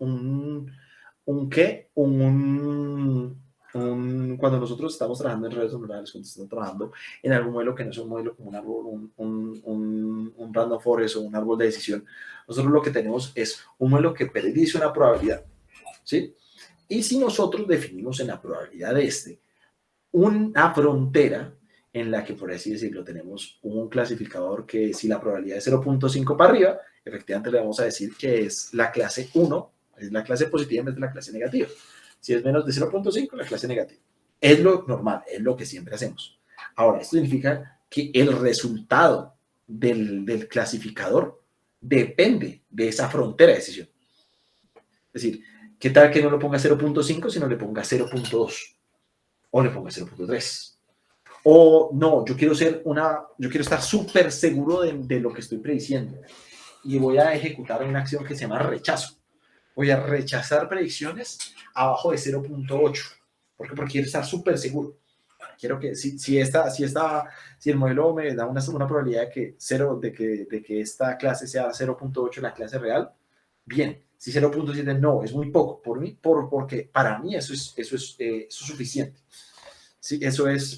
cuando nosotros estamos trabajando en redes neuronales, cuando estamos trabajando en algún modelo que no es un modelo como un árbol, un random forest o un árbol de decisión, nosotros lo que tenemos es un modelo que predice una probabilidad, ¿sí? Y si nosotros definimos en la probabilidad de una frontera en la que, por así decirlo, tenemos un clasificador que si la probabilidad es 0.5 para arriba, efectivamente le vamos a decir que es la clase 1, es la clase positiva en vez de la clase negativa. Si es menos de 0.5, la clase negativa. Es lo normal, es lo que siempre hacemos. Ahora, esto significa que el resultado del clasificador depende de esa frontera de decisión. Es decir, ¿qué tal que no lo ponga 0.5, sino le ponga 0.2? O le ponga 0.3. O no, yo quiero estar súper seguro de lo que estoy prediciendo y voy a ejecutar una acción que se llama rechazo. Voy a rechazar predicciones abajo de 0.8. ¿Por qué? Porque quiero estar súper seguro. Quiero que si el modelo me da una probabilidad de que esta clase sea 0.8 la clase real, bien. Si 0.7 no, es muy poco porque para mí eso es suficiente. Sí, eso es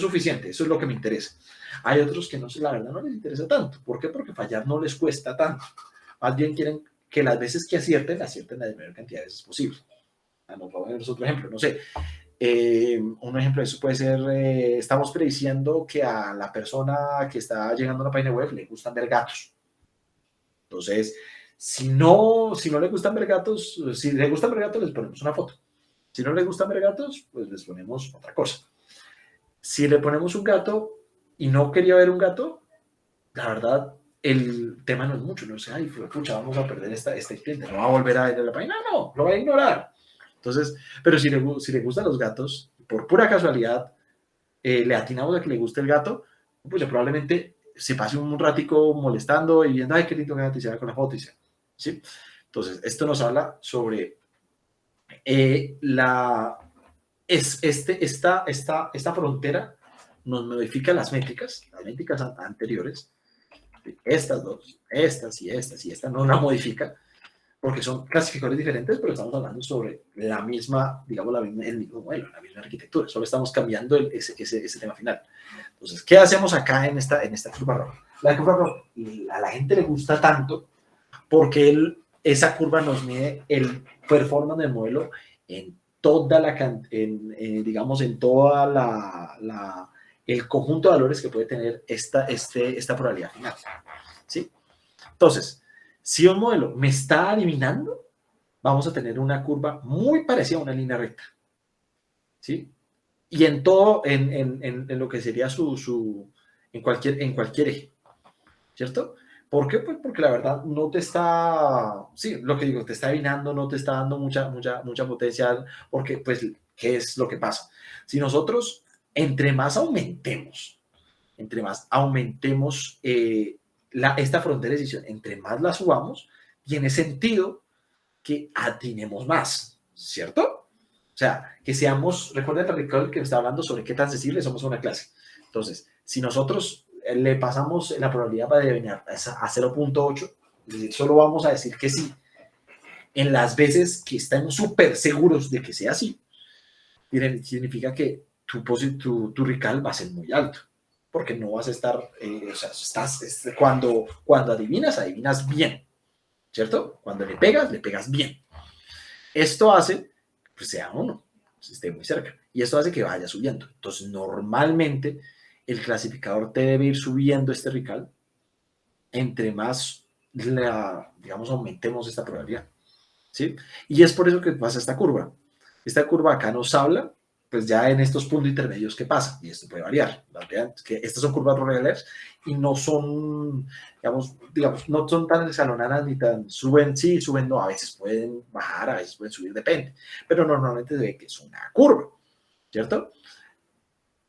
suficiente, eso es lo que me interesa. Hay otros que la verdad no les interesa tanto. ¿Por qué? Porque fallar no les cuesta tanto. Más bien quieren que las veces que acierten la mayor cantidad de veces posible. Vamos a ver otro ejemplo, no sé. Un ejemplo de eso puede ser, estamos prediciendo que a la persona que está llegando a una página web le gustan ver gatos. Entonces, si no le gustan ver gatos, si le gustan ver gatos, les ponemos una foto. Si no les gustan ver gatos, pues les ponemos otra cosa. Si le ponemos un gato y no quería ver un gato, la verdad, el tema no es mucho. No sé, ay, pucha, vamos a perder este cliente, no va a volver a ir a la página, no, lo va a ignorar. Entonces, pero si le gustan los gatos, por pura casualidad, le atinamos a que le guste el gato, pues probablemente se pase un ratico molestando y viendo, ay, qué lindo gato, y se va con la foto y se, ¿sí? Entonces, esto nos habla sobre esta frontera nos modifica las métricas anteriores, estas dos, estas y esta no la modifica, porque son clasificadores diferentes, pero estamos hablando sobre la misma, digamos, el mismo modelo, la misma arquitectura, solo estamos cambiando ese tema final. Entonces, ¿qué hacemos acá en esta curva roja? La curva roja a la gente le gusta tanto porque esa curva nos mide el performance del modelo en toda digamos, en toda el conjunto de valores que puede tener esta probabilidad final, ¿sí? Entonces, si un modelo me está adivinando, vamos a tener una curva muy parecida a una línea recta, ¿sí? Y en todo, en lo que sería en cualquier eje, ¿cierto? ¿Por qué? Pues porque la verdad no te está, sí, lo que digo, te está adivinando, no te está dando mucha potencial, porque pues, ¿qué es lo que pasa? Si nosotros, entre más aumentemos esta frontera de decisión, entre más la subamos, tiene sentido que atinemos más, ¿cierto? O sea, que seamos, recuerden el recall que está hablando sobre qué tan sensibles somos a una clase. Entonces, si nosotros le pasamos la probabilidad para adivinar a 0.8, es decir, solo vamos a decir que sí en las veces que estamos súper seguros de que sea así, significa que tu recall va a ser muy alto, porque no vas a estar, o sea, cuando adivinas bien, ¿cierto? Cuando le pegas bien. Esto hace que sea uno, esté muy cerca, y esto hace que vaya subiendo. Entonces, normalmente, el clasificador te debe ir subiendo este recall entre más, digamos, aumentemos esta probabilidad, ¿sí? Y es por eso que pasa esta curva. Esta curva acá nos habla, pues ya en estos puntos intermedios, ¿qué pasa? Y esto puede variar. Que estas son curvas regulares y no son, digamos, no son tan escalonadas ni tan suben, sí, suben, no, a veces pueden bajar, a veces pueden subir, depende. Pero normalmente se ve que es una curva, ¿cierto?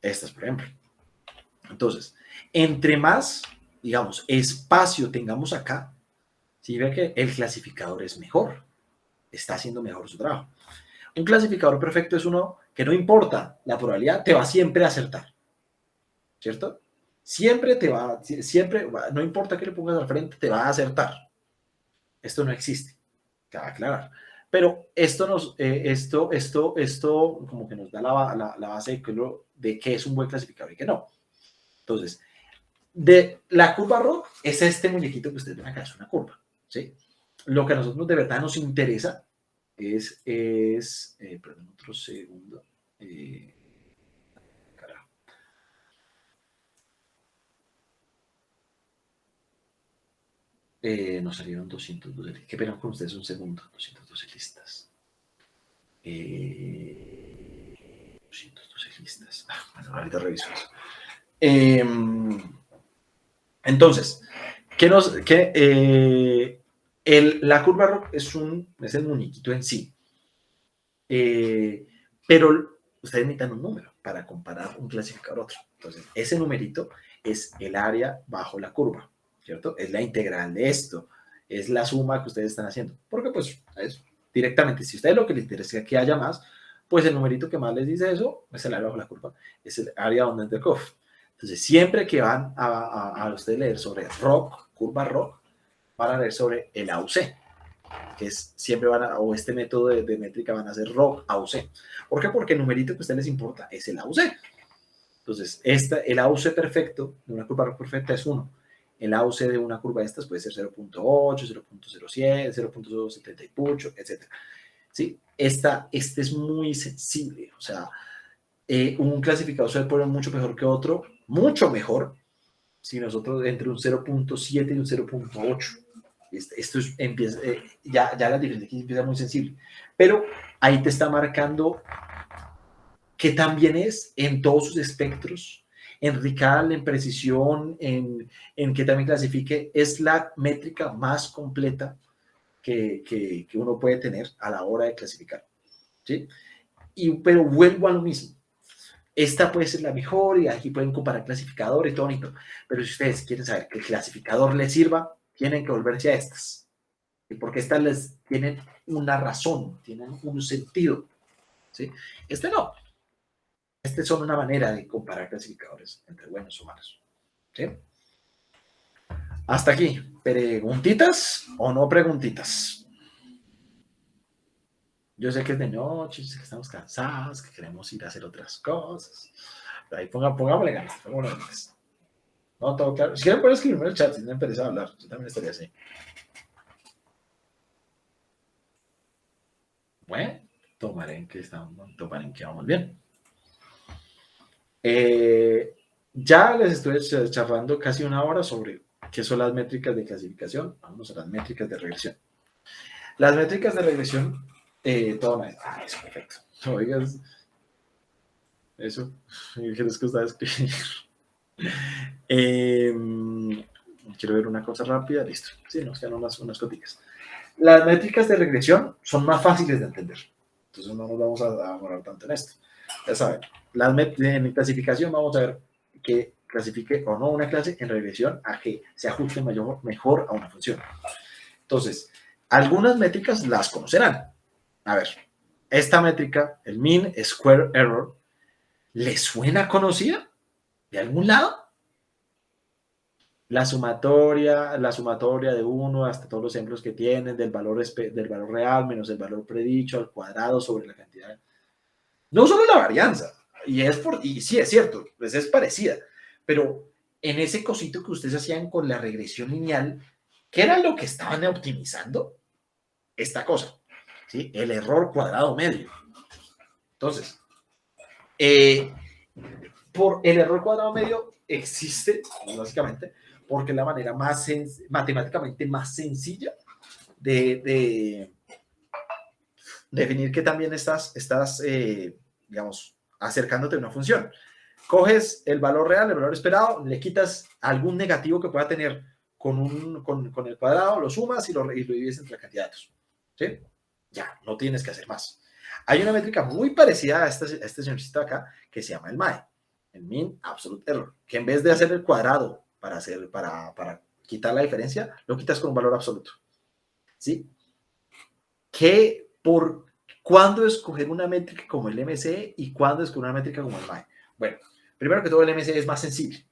Estas, por ejemplo. Entonces, entre más, digamos, espacio tengamos acá, sí ve que el clasificador es mejor, está haciendo mejor su trabajo. Un clasificador perfecto es uno que no importa la probabilidad, te va siempre a acertar, ¿cierto? Siempre, no importa qué le pongas al frente, te va a acertar. Esto no existe, cabe aclarar. Pero esto como que nos da la base de qué es un buen clasificador y qué no. Entonces, de la curva ROC es este muñequito que ustedes ven acá, es una curva, ¿sí? Lo que a nosotros de verdad nos interesa perdón, otro segundo. Carajo. Nos salieron 212. ¿Qué pena con ustedes un segundo? 212 listas. 212 listas. Bueno, ahorita reviso eso. Entonces, la curva ROC es el muñequito en sí. Pero ustedes necesitan un número para comparar un clasificador a otro. Entonces, ese numerito es el área bajo la curva, ¿cierto? Es la integral de esto, es la suma que ustedes están haciendo. Porque, pues, es directamente, si a ustedes lo que les interesa es que haya más, pues el numerito que más les dice eso es el área bajo la curva, es el área donde es de Koff. Entonces, siempre que van a ustedes leer sobre ROC, curva ROC, van a leer sobre el AUC, que es siempre o este método de métrica van a ser ROC, AUC. ¿Por qué? Porque el numerito que a ustedes les importa es el AUC. Entonces, el AUC perfecto de una curva ROC perfecta es 1. El AUC de una curva de estas puede ser 0.8, 0.07, 0.70 y pucho, etc. ¿Sí? Este es muy sensible, o sea, un clasificador se puede poner mucho mejor que otro, mucho mejor, si nosotros entre un 0.7 y un 0.8. Esto empieza, ya la diferencia aquí empieza muy sensible, pero ahí te está marcando que también es en todos sus espectros, en Rical, en precisión, en que también clasifique, es la métrica más completa que uno puede tener a la hora de clasificar, ¿sí? Pero vuelvo a lo mismo. Esta puede ser la mejor y aquí pueden comparar clasificadores y todo bonito. Pero si ustedes quieren saber que el clasificador les sirva, tienen que volverse a estas. Porque estas les tienen una razón, tienen un sentido. ¿Sí? Este no. Este son una manera de comparar clasificadores entre buenos o malos. ¿Sí? Hasta aquí. ¿Preguntitas o no preguntitas? Yo sé que es de noche, sé que estamos cansados, que queremos ir a hacer otras cosas. Ahí pongámosle ganas, pongámosle ganas. No, todo claro. Si quieren, pueden escribirme en el chat si no me interesa hablar. Yo también estaría así. Bueno, tomaré en que vamos bien. Ya les estoy charlando casi una hora sobre qué son las métricas de clasificación. Vamos a las métricas de regresión. Las métricas de regresión, toda eso, perfecto. Oigas, eso, ¿qué les gusta escribir? Quiero ver una cosa rápida, listo. Sí, nos quedan unas coticas. Las métricas de regresión son más fáciles de entender. Entonces no nos vamos a demorar tanto en esto. Ya saben, en clasificación vamos a ver que clasifique o no una clase en regresión a que se ajuste mejor a una función. Entonces, algunas métricas las conocerán. A ver, esta métrica, el mean square error, ¿les suena conocida de algún lado? La sumatoria de 1 hasta todos los ejemplos que tienen del valor real menos el valor predicho al cuadrado sobre la cantidad. No solo la varianza, y sí es cierto, pues es parecida, pero en ese cosito que ustedes hacían con la regresión lineal, ¿qué era lo que estaban optimizando? Esta cosa, ¿sí? El error cuadrado medio. Entonces, por el error cuadrado medio existe, básicamente, porque es la manera matemáticamente más sencilla de definir que también estás digamos, acercándote a una función. Coges el valor real, el valor esperado, le quitas algún negativo que pueda tener con el cuadrado, lo sumas y lo divides entre la cantidad de datos. ¿Sí? Ya, no tienes que hacer más. Hay una métrica muy parecida a este señorcito acá que se llama el MAE, el Mean Absolute Error, que en vez de hacer el cuadrado para quitar la diferencia, lo quitas con un valor absoluto. ¿Sí? ¿Cuándo escoger una métrica como el MCE y cuándo escoger una métrica como el MAE? Bueno, primero que todo el MCE es más sensible.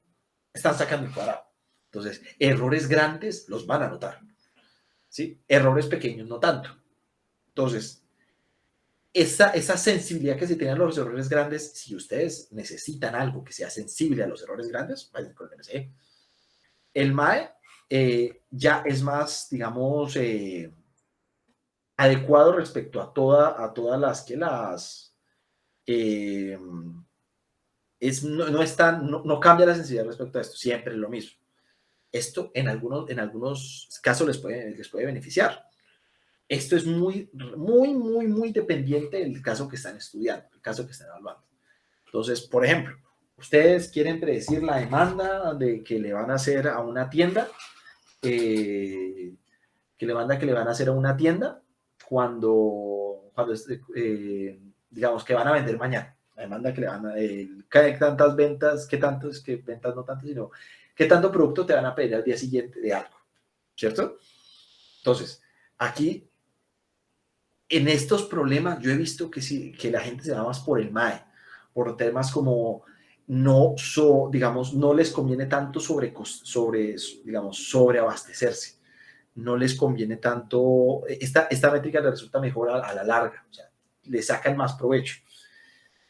Están sacando el cuadrado. Entonces, errores grandes los van a notar. ¿Sí? Errores pequeños no tanto. Entonces, esa sensibilidad que se tiene a los errores grandes, si ustedes necesitan algo que sea sensible a los errores grandes, vayan con el MCE. El MAE ya es más, digamos, adecuado respecto a todas las que no cambia la sensibilidad respecto a esto, siempre es lo mismo. Esto en algunos casos les puede beneficiar. Esto es muy dependiente del caso que están estudiando, el caso que están evaluando. Entonces, por ejemplo, ustedes quieren predecir la demanda de que le van a hacer a una tienda, cuando digamos que van a vender mañana. la demanda que le van a, qué tantas ventas, qué tantos, que ventas no tanto, sino qué tanto producto te van a pedir al día siguiente de algo, ¿cierto? Entonces, aquí, en estos problemas, yo he visto que, sí, que la gente se va más por el MAE, por temas como no, digamos, no les conviene tanto digamos, sobreabastecerse. No les conviene tanto, esta métrica les resulta mejor a la larga, o sea, le sacan más provecho,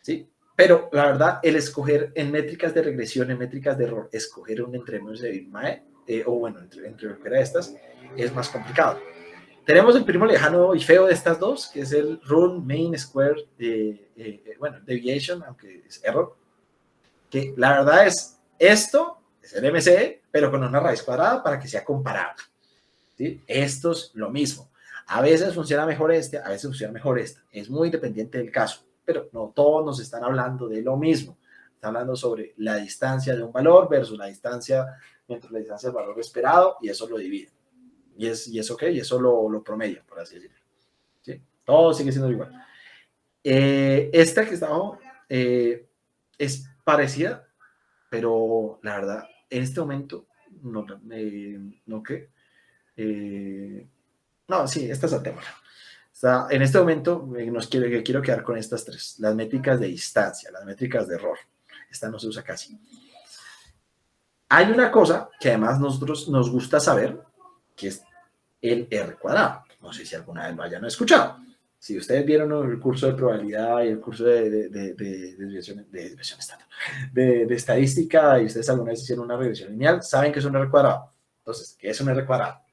¿sí? Pero la verdad, el escoger en métricas de regresión, en métricas de error, escoger un entre de MAE, o bueno, entre cualquiera de estas, es más complicado. Tenemos el primo lejano y feo de estas dos, que es el rule mean square, bueno, deviation, aunque es error, que la verdad es esto, es el MCE, pero con una raíz cuadrada para que sea comparable. ¿Sí? Esto es lo mismo. A veces funciona mejor este, a veces funciona mejor esta. Es muy dependiente del caso, pero no todos nos están hablando de lo mismo. Están hablando sobre la distancia de un valor versus la distancia, mientras la distancia del valor esperado, y eso lo divide. Y es ok, y eso lo promedia, por así decirlo. ¿Sí? Todo sigue siendo igual. Esta que está abajo es parecida, pero la verdad, en este momento, no ¿qué? No, sí, esta saltémosla. En este momento quiero quedar con estas tres. Las métricas de distancia, las métricas de error. Esta no se usa casi. Hay una cosa que además nosotros nos gusta saber, que es el R cuadrado. No sé si alguna vez lo hayan escuchado. Si ustedes vieron el curso de probabilidad y el curso de estadística y ustedes alguna vez hicieron una regresión lineal, saben que es un R cuadrado. Entonces, ¿qué es un R cuadrado?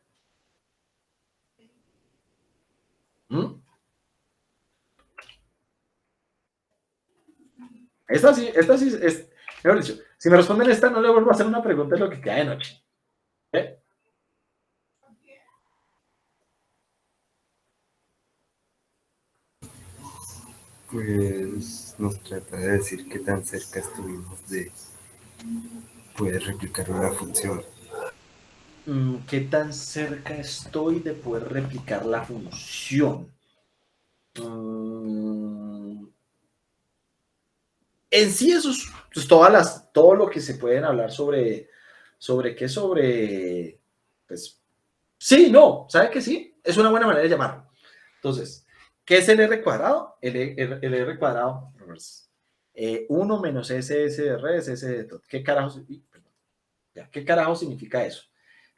Esta sí es, mejor dicho, si me responden esta, no le vuelvo a hacer una pregunta, es lo que queda de noche. ¿Eh? Pues nos trata de decir qué tan cerca estuvimos de poder replicar una función. ¿Qué tan cerca estoy de poder replicar la función? En sí, eso es pues, todo lo que se pueden hablar sobre pues, sí, no, ¿sabe que sí? Es una buena manera de llamarlo. Entonces, ¿qué es el R cuadrado? El R cuadrado, 1 menos SS de R, SS de todo. ¿Qué carajo significa eso?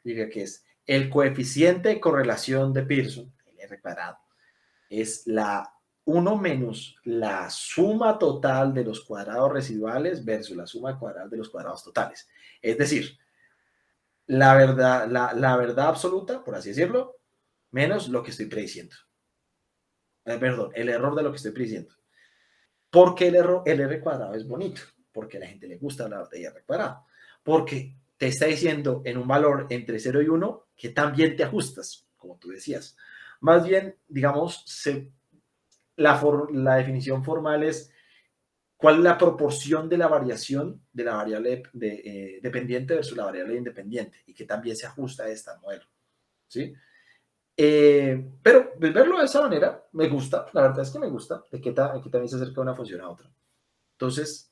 Diga que es el coeficiente de correlación de Pearson, el R cuadrado, es la 1 menos la suma total de los cuadrados residuales versus la suma cuadrada de los cuadrados totales. Es decir, la verdad absoluta, por así decirlo, menos lo que estoy prediciendo. Perdón, el error de lo que estoy prediciendo. ¿Por qué el R cuadrado es bonito? Porque a la gente le gusta hablar de R cuadrado. Porque te está diciendo en un valor entre 0 y 1 que también te ajustas, como tú decías. Más bien, digamos, la definición formal es cuál es la proporción de la variación de la variable dependiente versus la variable independiente y que también se ajusta a este modelo. ¿Sí? Pero verlo de esa manera me gusta, la verdad es que me gusta, de que también se acerca una función a otra. Entonces,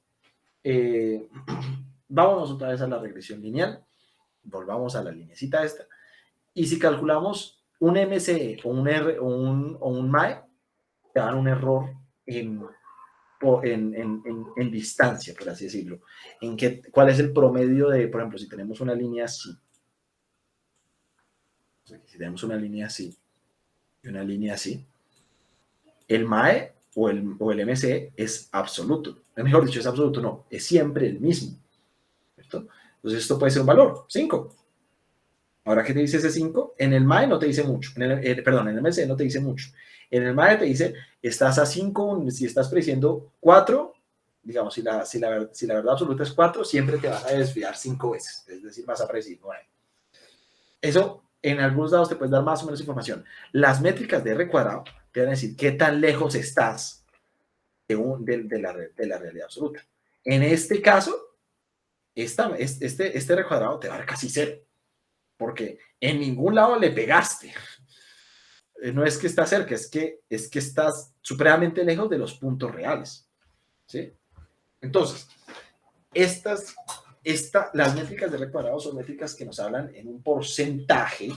vámonos otra vez a la regresión lineal, volvamos a la linecita esta, y si calculamos un MCE o un R o un MAE, te dan un error en distancia, por así decirlo. ¿Cuál es el promedio de, por ejemplo, si tenemos una línea así? Si tenemos una línea así y una línea así, el MAE o el MCE es absoluto. Mejor dicho, es absoluto, no, es siempre el mismo. ¿Cierto? Entonces esto puede ser un valor, 5. Ahora, ¿qué te dice ese 5? En el MAE no te dice mucho. Perdón, en el MCE no te dice mucho. En el MAE te dice, estás a 5, si estás prediciendo 4, digamos, si la verdad absoluta es 4, siempre te vas a desviar 5 veces. Es decir, vas a predecir 9. Eso, en algunos dados te puedes dar más o menos información. Las métricas de R cuadrado te van a decir qué tan lejos estás de la realidad absoluta. En este caso, este R cuadrado te va a dar casi 0. Porque en ningún lado le pegaste. No es que estás cerca, es que estás supremamente lejos de los puntos reales. ¿sí? Entonces, las métricas de R cuadrado son métricas que nos hablan en un porcentaje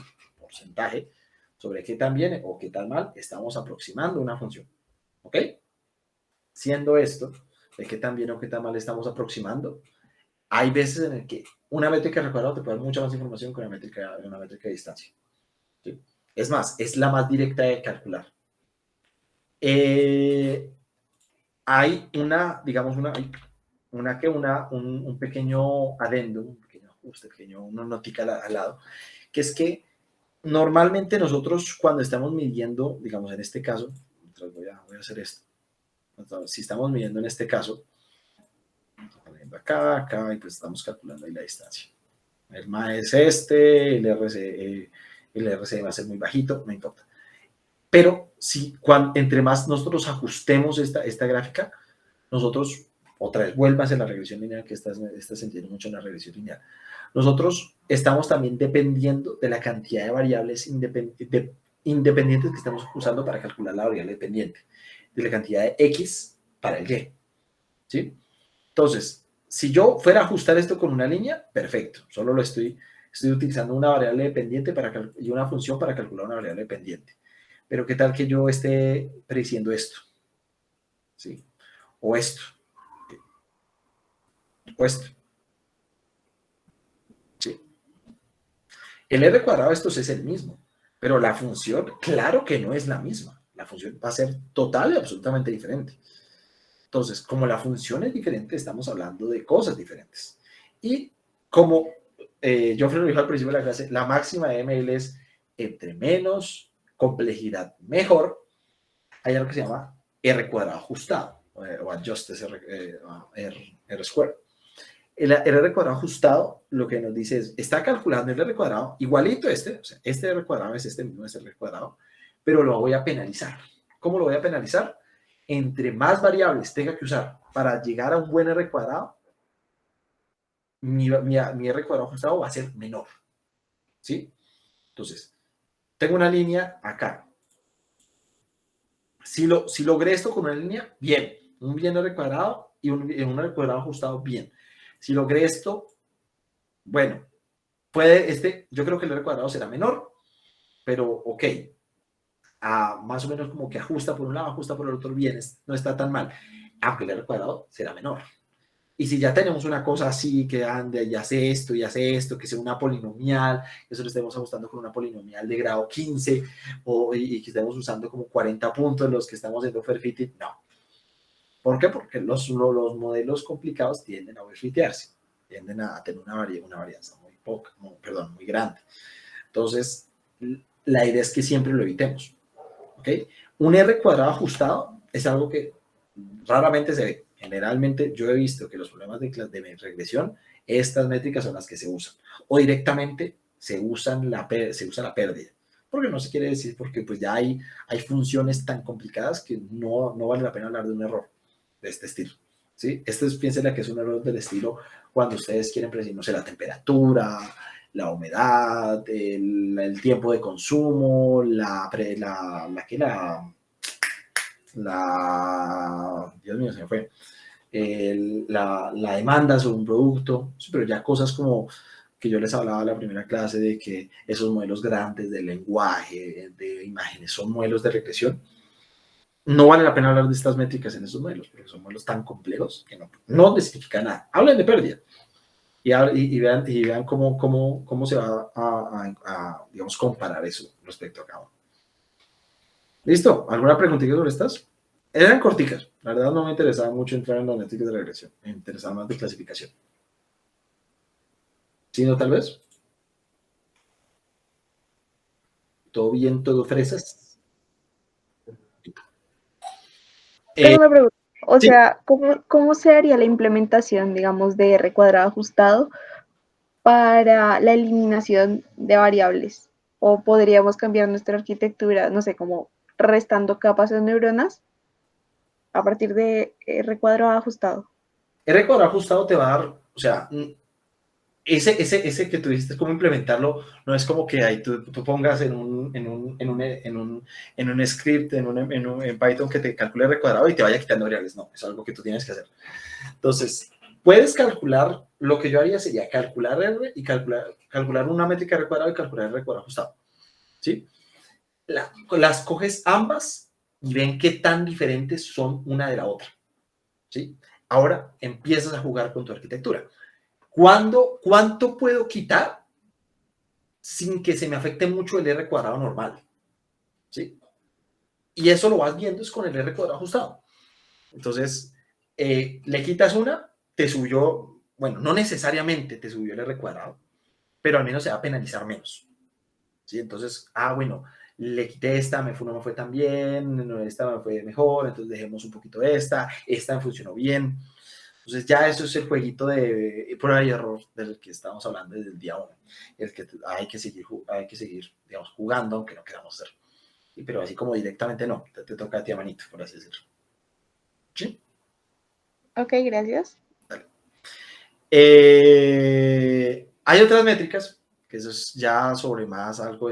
sobre qué tan bien o qué tan mal estamos aproximando una función, ¿ok? Siendo esto, de qué tan bien o qué tan mal estamos aproximando, hay veces en el que una métrica de R cuadrado te puede dar mucha más información que una métrica de distancia, ¿sí? Es más, es la más directa de calcular. Hay un pequeño adendo, un pequeño ajuste, una notica al lado, que es que normalmente nosotros cuando estamos midiendo, digamos en este caso, voy a hacer esto, si estamos midiendo en este caso, poniendo acá, y pues estamos calculando ahí la distancia. El MA es el RC va a ser muy bajito, no importa. Pero entre más nosotros ajustemos esta gráfica, nosotros, otra vez, vuelvas en la regresión lineal, que estás sintiendo mucho en la regresión lineal. Nosotros estamos también dependiendo de la cantidad de variables independientes que estamos usando para calcular la variable dependiente, de la cantidad de X para el Y, ¿sí? Entonces, si yo fuera a ajustar esto con una línea, perfecto, solo lo estoy utilizando una variable dependiente y una función para calcular una variable dependiente. Pero ¿qué tal que yo esté prediciendo esto? ¿Sí? O esto. O esto. ¿Sí? El R cuadrado de estos es el mismo, pero la función, claro que no es la misma. La función va a ser total y absolutamente diferente. Entonces, como la función es diferente, estamos hablando de cosas diferentes. Y como Joffrey lo dijo al principio de la clase, la máxima de ML es entre menos complejidad mejor. Hay algo que se llama R cuadrado ajustado, o adjusted R square. El R cuadrado ajustado lo que nos dice es, está calculando el R cuadrado igualito o sea, este R cuadrado es este mismo, es el R cuadrado, pero lo voy a penalizar. ¿Cómo lo voy a penalizar? Entre más variables tenga que usar para llegar a un buen R cuadrado, mi R cuadrado ajustado va a ser menor, ¿sí? Entonces, tengo una línea acá. Si logré esto con una línea, bien. Un bien R cuadrado y un R cuadrado ajustado, bien. Si logré esto, bueno, yo creo que el R cuadrado será menor, pero ok. Más o menos como que ajusta por un lado, ajusta por el otro, bien, no está tan mal. Aunque el R cuadrado será menor. Y si ya tenemos una cosa así, que ande y hace esto, que sea una polinomial, que eso lo estemos ajustando con una polinomial de grado 15, y que estemos usando como 40 puntos los que estamos haciendo overfitting, no. ¿Por qué? Porque los modelos complicados tienden a overfitearse, tienden a tener una varianza muy grande. Entonces, la idea es que siempre lo evitemos. ¿Ok? Un R cuadrado ajustado es algo que raramente se ve. Generalmente yo he visto que los problemas de regresión, estas métricas son las que se usan. O directamente se usa la pérdida. Porque no se quiere decir, porque pues ya hay funciones tan complicadas que no vale la pena hablar de un error de este estilo. ¿Sí? Piénsenle que es un error del estilo cuando ustedes quieren predecir, no sé, la temperatura, la humedad, el tiempo de consumo, Dios mío, se me fue, la demanda sobre un producto, pero ya cosas como que yo les hablaba en la primera clase de que esos modelos grandes de lenguaje, de imágenes, son modelos de regresión. No vale la pena hablar de estas métricas en esos modelos, porque son modelos tan complejos que no significa nada. Hablen de pérdida y vean cómo se va a, digamos, comparar eso respecto a cada uno. ¿Listo? ¿Alguna preguntita sobre estas? Eran corticas. La verdad no me interesaba mucho entrar en las métricas de regresión. Me interesaba más de clasificación. ¿Sí, no, tal vez? ¿Todo bien, todo fresas? Tengo una pregunta. O sí. sea, ¿cómo se haría la implementación, digamos, de R cuadrado ajustado para la eliminación de variables? ¿O podríamos cambiar nuestra arquitectura, no sé, como restando capas de neuronas a partir de R cuadrado ajustado? R cuadrado ajustado te va a dar, o sea, ese que tú dijiste, cómo implementarlo, no es como que ahí tú pongas en un script, en Python que te calcule R cuadrado y te vaya quitando variables. No, es algo que tú tienes que hacer. Entonces, puedes calcular, lo que yo haría sería calcular R y calcular una métrica R cuadrado y calcular R cuadrado ajustado. ¿Sí? Las coges ambas y ven qué tan diferentes son una de la otra. ¿Sí? Ahora empiezas a jugar con tu arquitectura. ¿Cuánto puedo quitar sin que se me afecte mucho el R cuadrado normal? ¿Sí? Y eso lo vas viendo es con el R cuadrado ajustado. Entonces, le quitas una, te subió, bueno, no necesariamente te subió el R cuadrado, pero al menos se va a penalizar menos. ¿Sí? Entonces, bueno, le quité esta, no me fue tan bien, esta me fue mejor, entonces dejemos un poquito esta me funcionó bien. Entonces ya eso es el jueguito de prueba y error del que estamos hablando desde el día 1, el que hay que seguir, digamos, jugando aunque no queramos hacer. Pero así como directamente no, te toca a ti a manito, por así decirlo. ¿Sí? Ok, gracias. Dale. Hay otras métricas, que eso es ya sobre más algo,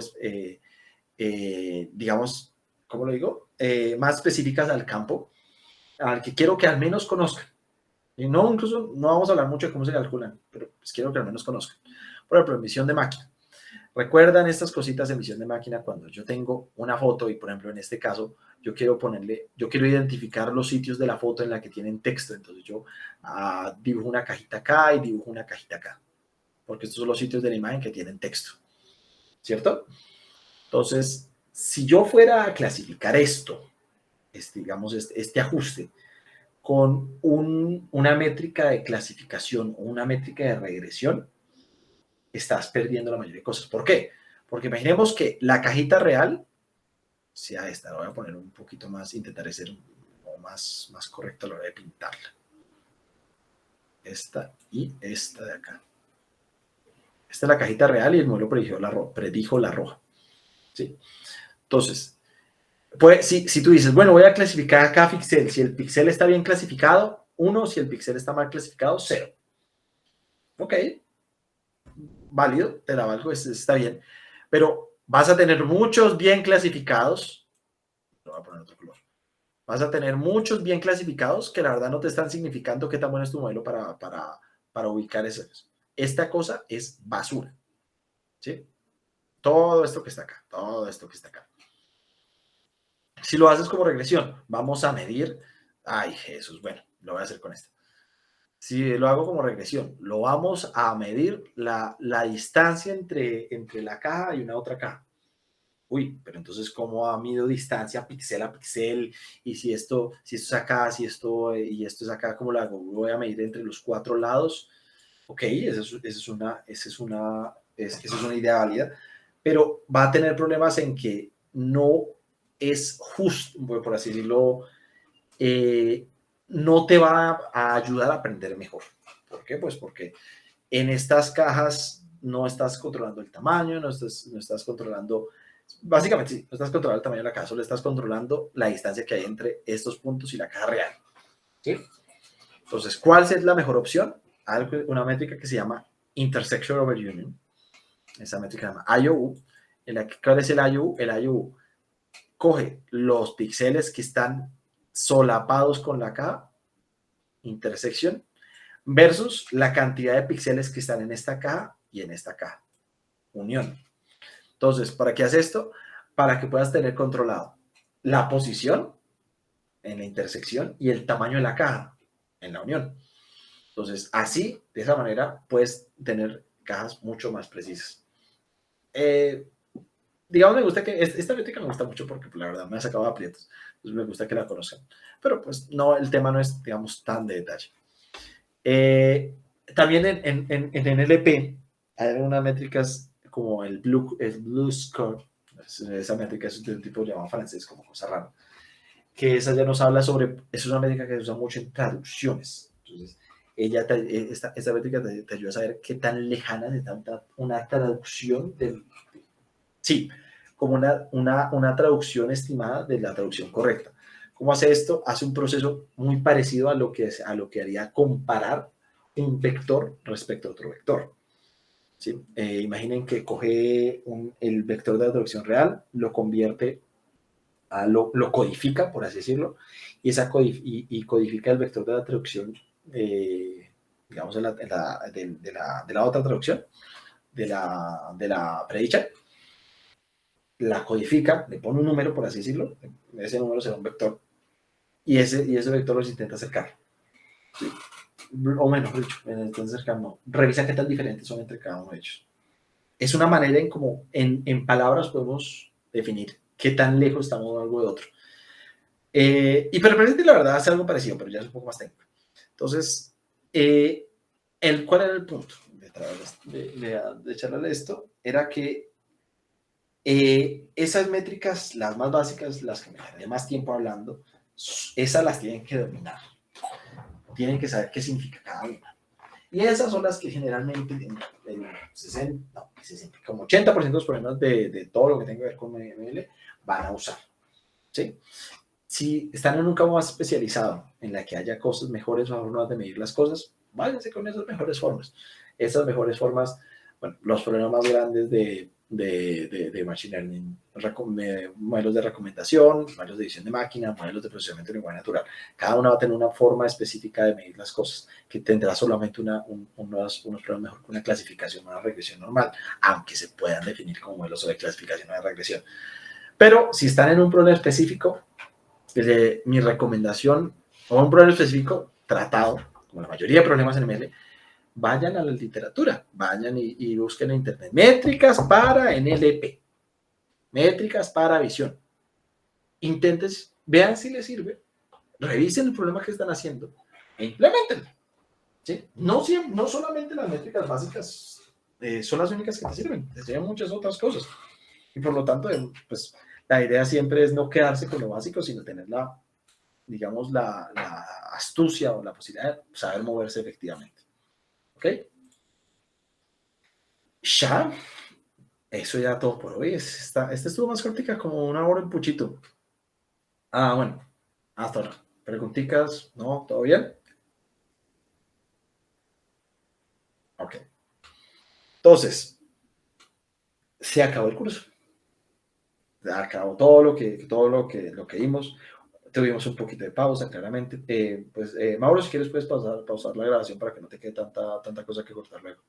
digamos, ¿cómo lo digo? Más específicas al campo, al que quiero que al menos conozcan. Y no, incluso no vamos a hablar mucho de cómo se calculan, pero pues quiero que al menos conozcan. Por ejemplo, emisión de máquina. ¿Recuerdan estas cositas de emisión de máquina cuando yo tengo una foto y, por ejemplo, en este caso, yo quiero identificar los sitios de la foto en la que tienen texto? Entonces yo dibujo una cajita acá y dibujo una cajita acá, porque estos son los sitios de la imagen que tienen texto, ¿cierto? Entonces, si yo fuera a clasificar esto, digamos, este ajuste, con una métrica de clasificación o una métrica de regresión, estás perdiendo la mayoría de cosas. ¿Por qué? Porque imaginemos que la cajita real sea esta. La voy a poner un poquito más, intentaré ser más correcto a la hora de pintarla. Esta y esta de acá. Esta es la cajita real y el modelo predijo la roja. ¿Sí? Entonces, pues, si tú dices, bueno, voy a clasificar cada píxel, si el píxel está bien clasificado, 1, si el píxel está mal clasificado, 0. Ok, válido, te la valgo, está bien, pero vas a tener muchos bien clasificados, lo voy a poner otro color, vas a tener muchos bien clasificados que la verdad no te están significando qué tan bueno es tu modelo para ubicar eso. Esta cosa es basura, ¿sí? Todo esto que está acá, todo esto que está acá. Si lo haces como regresión, vamos a medir, ay Jesús, bueno, lo voy a hacer con esto. Si lo hago como regresión, lo vamos a medir la distancia entre la caja y una otra caja. Uy, pero entonces, ¿cómo mido distancia píxel a píxel? Y si esto es acá, y esto es acá, ¿cómo lo hago? Voy a medir entre los 4 lados. Ok, esa es una idea válida, pero va a tener problemas en que no es justo, por así decirlo, no te va a ayudar a aprender mejor. ¿Por qué? Pues porque en estas cajas no estás controlando el tamaño, no estás controlando, básicamente sí, no estás controlando el tamaño de la caja, solo estás controlando la distancia que hay entre estos puntos y la caja real. ¿Sí? Entonces, ¿cuál es la mejor opción? Una métrica que se llama Intersection Over Union. Esa métrica se llama IOU. ¿Cuál es el IOU? El IOU coge los píxeles que están solapados con la caja, intersección, versus la cantidad de píxeles que están en esta caja y en esta caja, unión. Entonces, ¿para qué hace esto? Para que puedas tener controlado la posición en la intersección y el tamaño de la caja en la unión. Entonces, así, de esa manera, puedes tener cajas mucho más precisas. Digamos, me gusta que esta métrica me gusta mucho porque la verdad me ha sacado aprietos. Entonces me gusta que la conozcan. Pero pues no, el tema no es, digamos, tan de detalle. También en NLP hay unas métricas como el Blue Score. Esa métrica es de un tipo llamado francés, como cosa rara. Que esa ya nos habla sobre, es una métrica que se usa mucho en traducciones. Entonces, esta métrica te ayuda a saber qué tan lejana está una traducción del... Sí, como una traducción estimada de la traducción correcta. ¿Cómo hace esto? Hace un proceso muy parecido a lo que haría comparar un vector respecto a otro vector. ¿sí? Imaginen que coge el vector de la traducción real, lo convierte, lo codifica, por así decirlo, y codifica el vector de la traducción, digamos, de la otra traducción, de la predicha, la codifica, le pone un número, por así decirlo, ese número será un vector, y ese vector los intenta acercar. ¿Sí? O menos dicho, intenta acercar, no. Revisa qué tan diferentes son entre cada uno de ellos. Es una manera en como en palabras podemos definir qué tan lejos estamos de algo de otro. Y Perplexity la verdad hace algo parecido, pero ya es un poco más técnico. Entonces, ¿cuál era el punto de echarle esto? Era que esas métricas, las más básicas, las que me quedé más tiempo hablando, esas las tienen que dominar. Tienen que saber qué significa cada una. Y esas son las que generalmente, el 60, como 80% de los problemas de todo lo que tenga que ver con ML van a usar. ¿Sí? Si están en un campo más especializado, en la que haya cosas mejores formas de medir las cosas, váyanse con esas mejores formas. Esas mejores formas, bueno, los problemas más grandes de Machine Learning, modelos de recomendación, modelos de edición de máquina, modelos de procesamiento de lenguaje natural. Cada una va a tener una forma específica de medir las cosas, que tendrá solamente unos problemas mejor que una clasificación, una regresión normal, aunque se puedan definir como modelos de clasificación o de regresión. Pero si están en un problema específico, mi recomendación, o un problema específico tratado, como la mayoría de problemas en ML, vayan a la literatura, vayan y busquen en internet métricas para NLP, métricas para visión. Intenten, vean si les sirve, revisen el problema que están haciendo e implementenlo. ¿Sí? No solamente las métricas básicas son las únicas que te sirven, te sirven muchas otras cosas. Y por lo tanto, pues la idea siempre es no quedarse con lo básico, sino tener digamos, la astucia o la posibilidad de saber moverse efectivamente. ¿Ok? Ya, eso ya todo por hoy. Este estuvo más cortica, como una hora en puchito. Bueno, hasta ahora. ¿Preguntitas? ¿No? ¿Todo bien? Ok. Entonces, se acabó el curso. Se acabó lo que vimos. Tuvimos un poquito de pausa, claramente. Mauro, si quieres puedes pausar la grabación para que no te quede tanta cosa que cortar luego.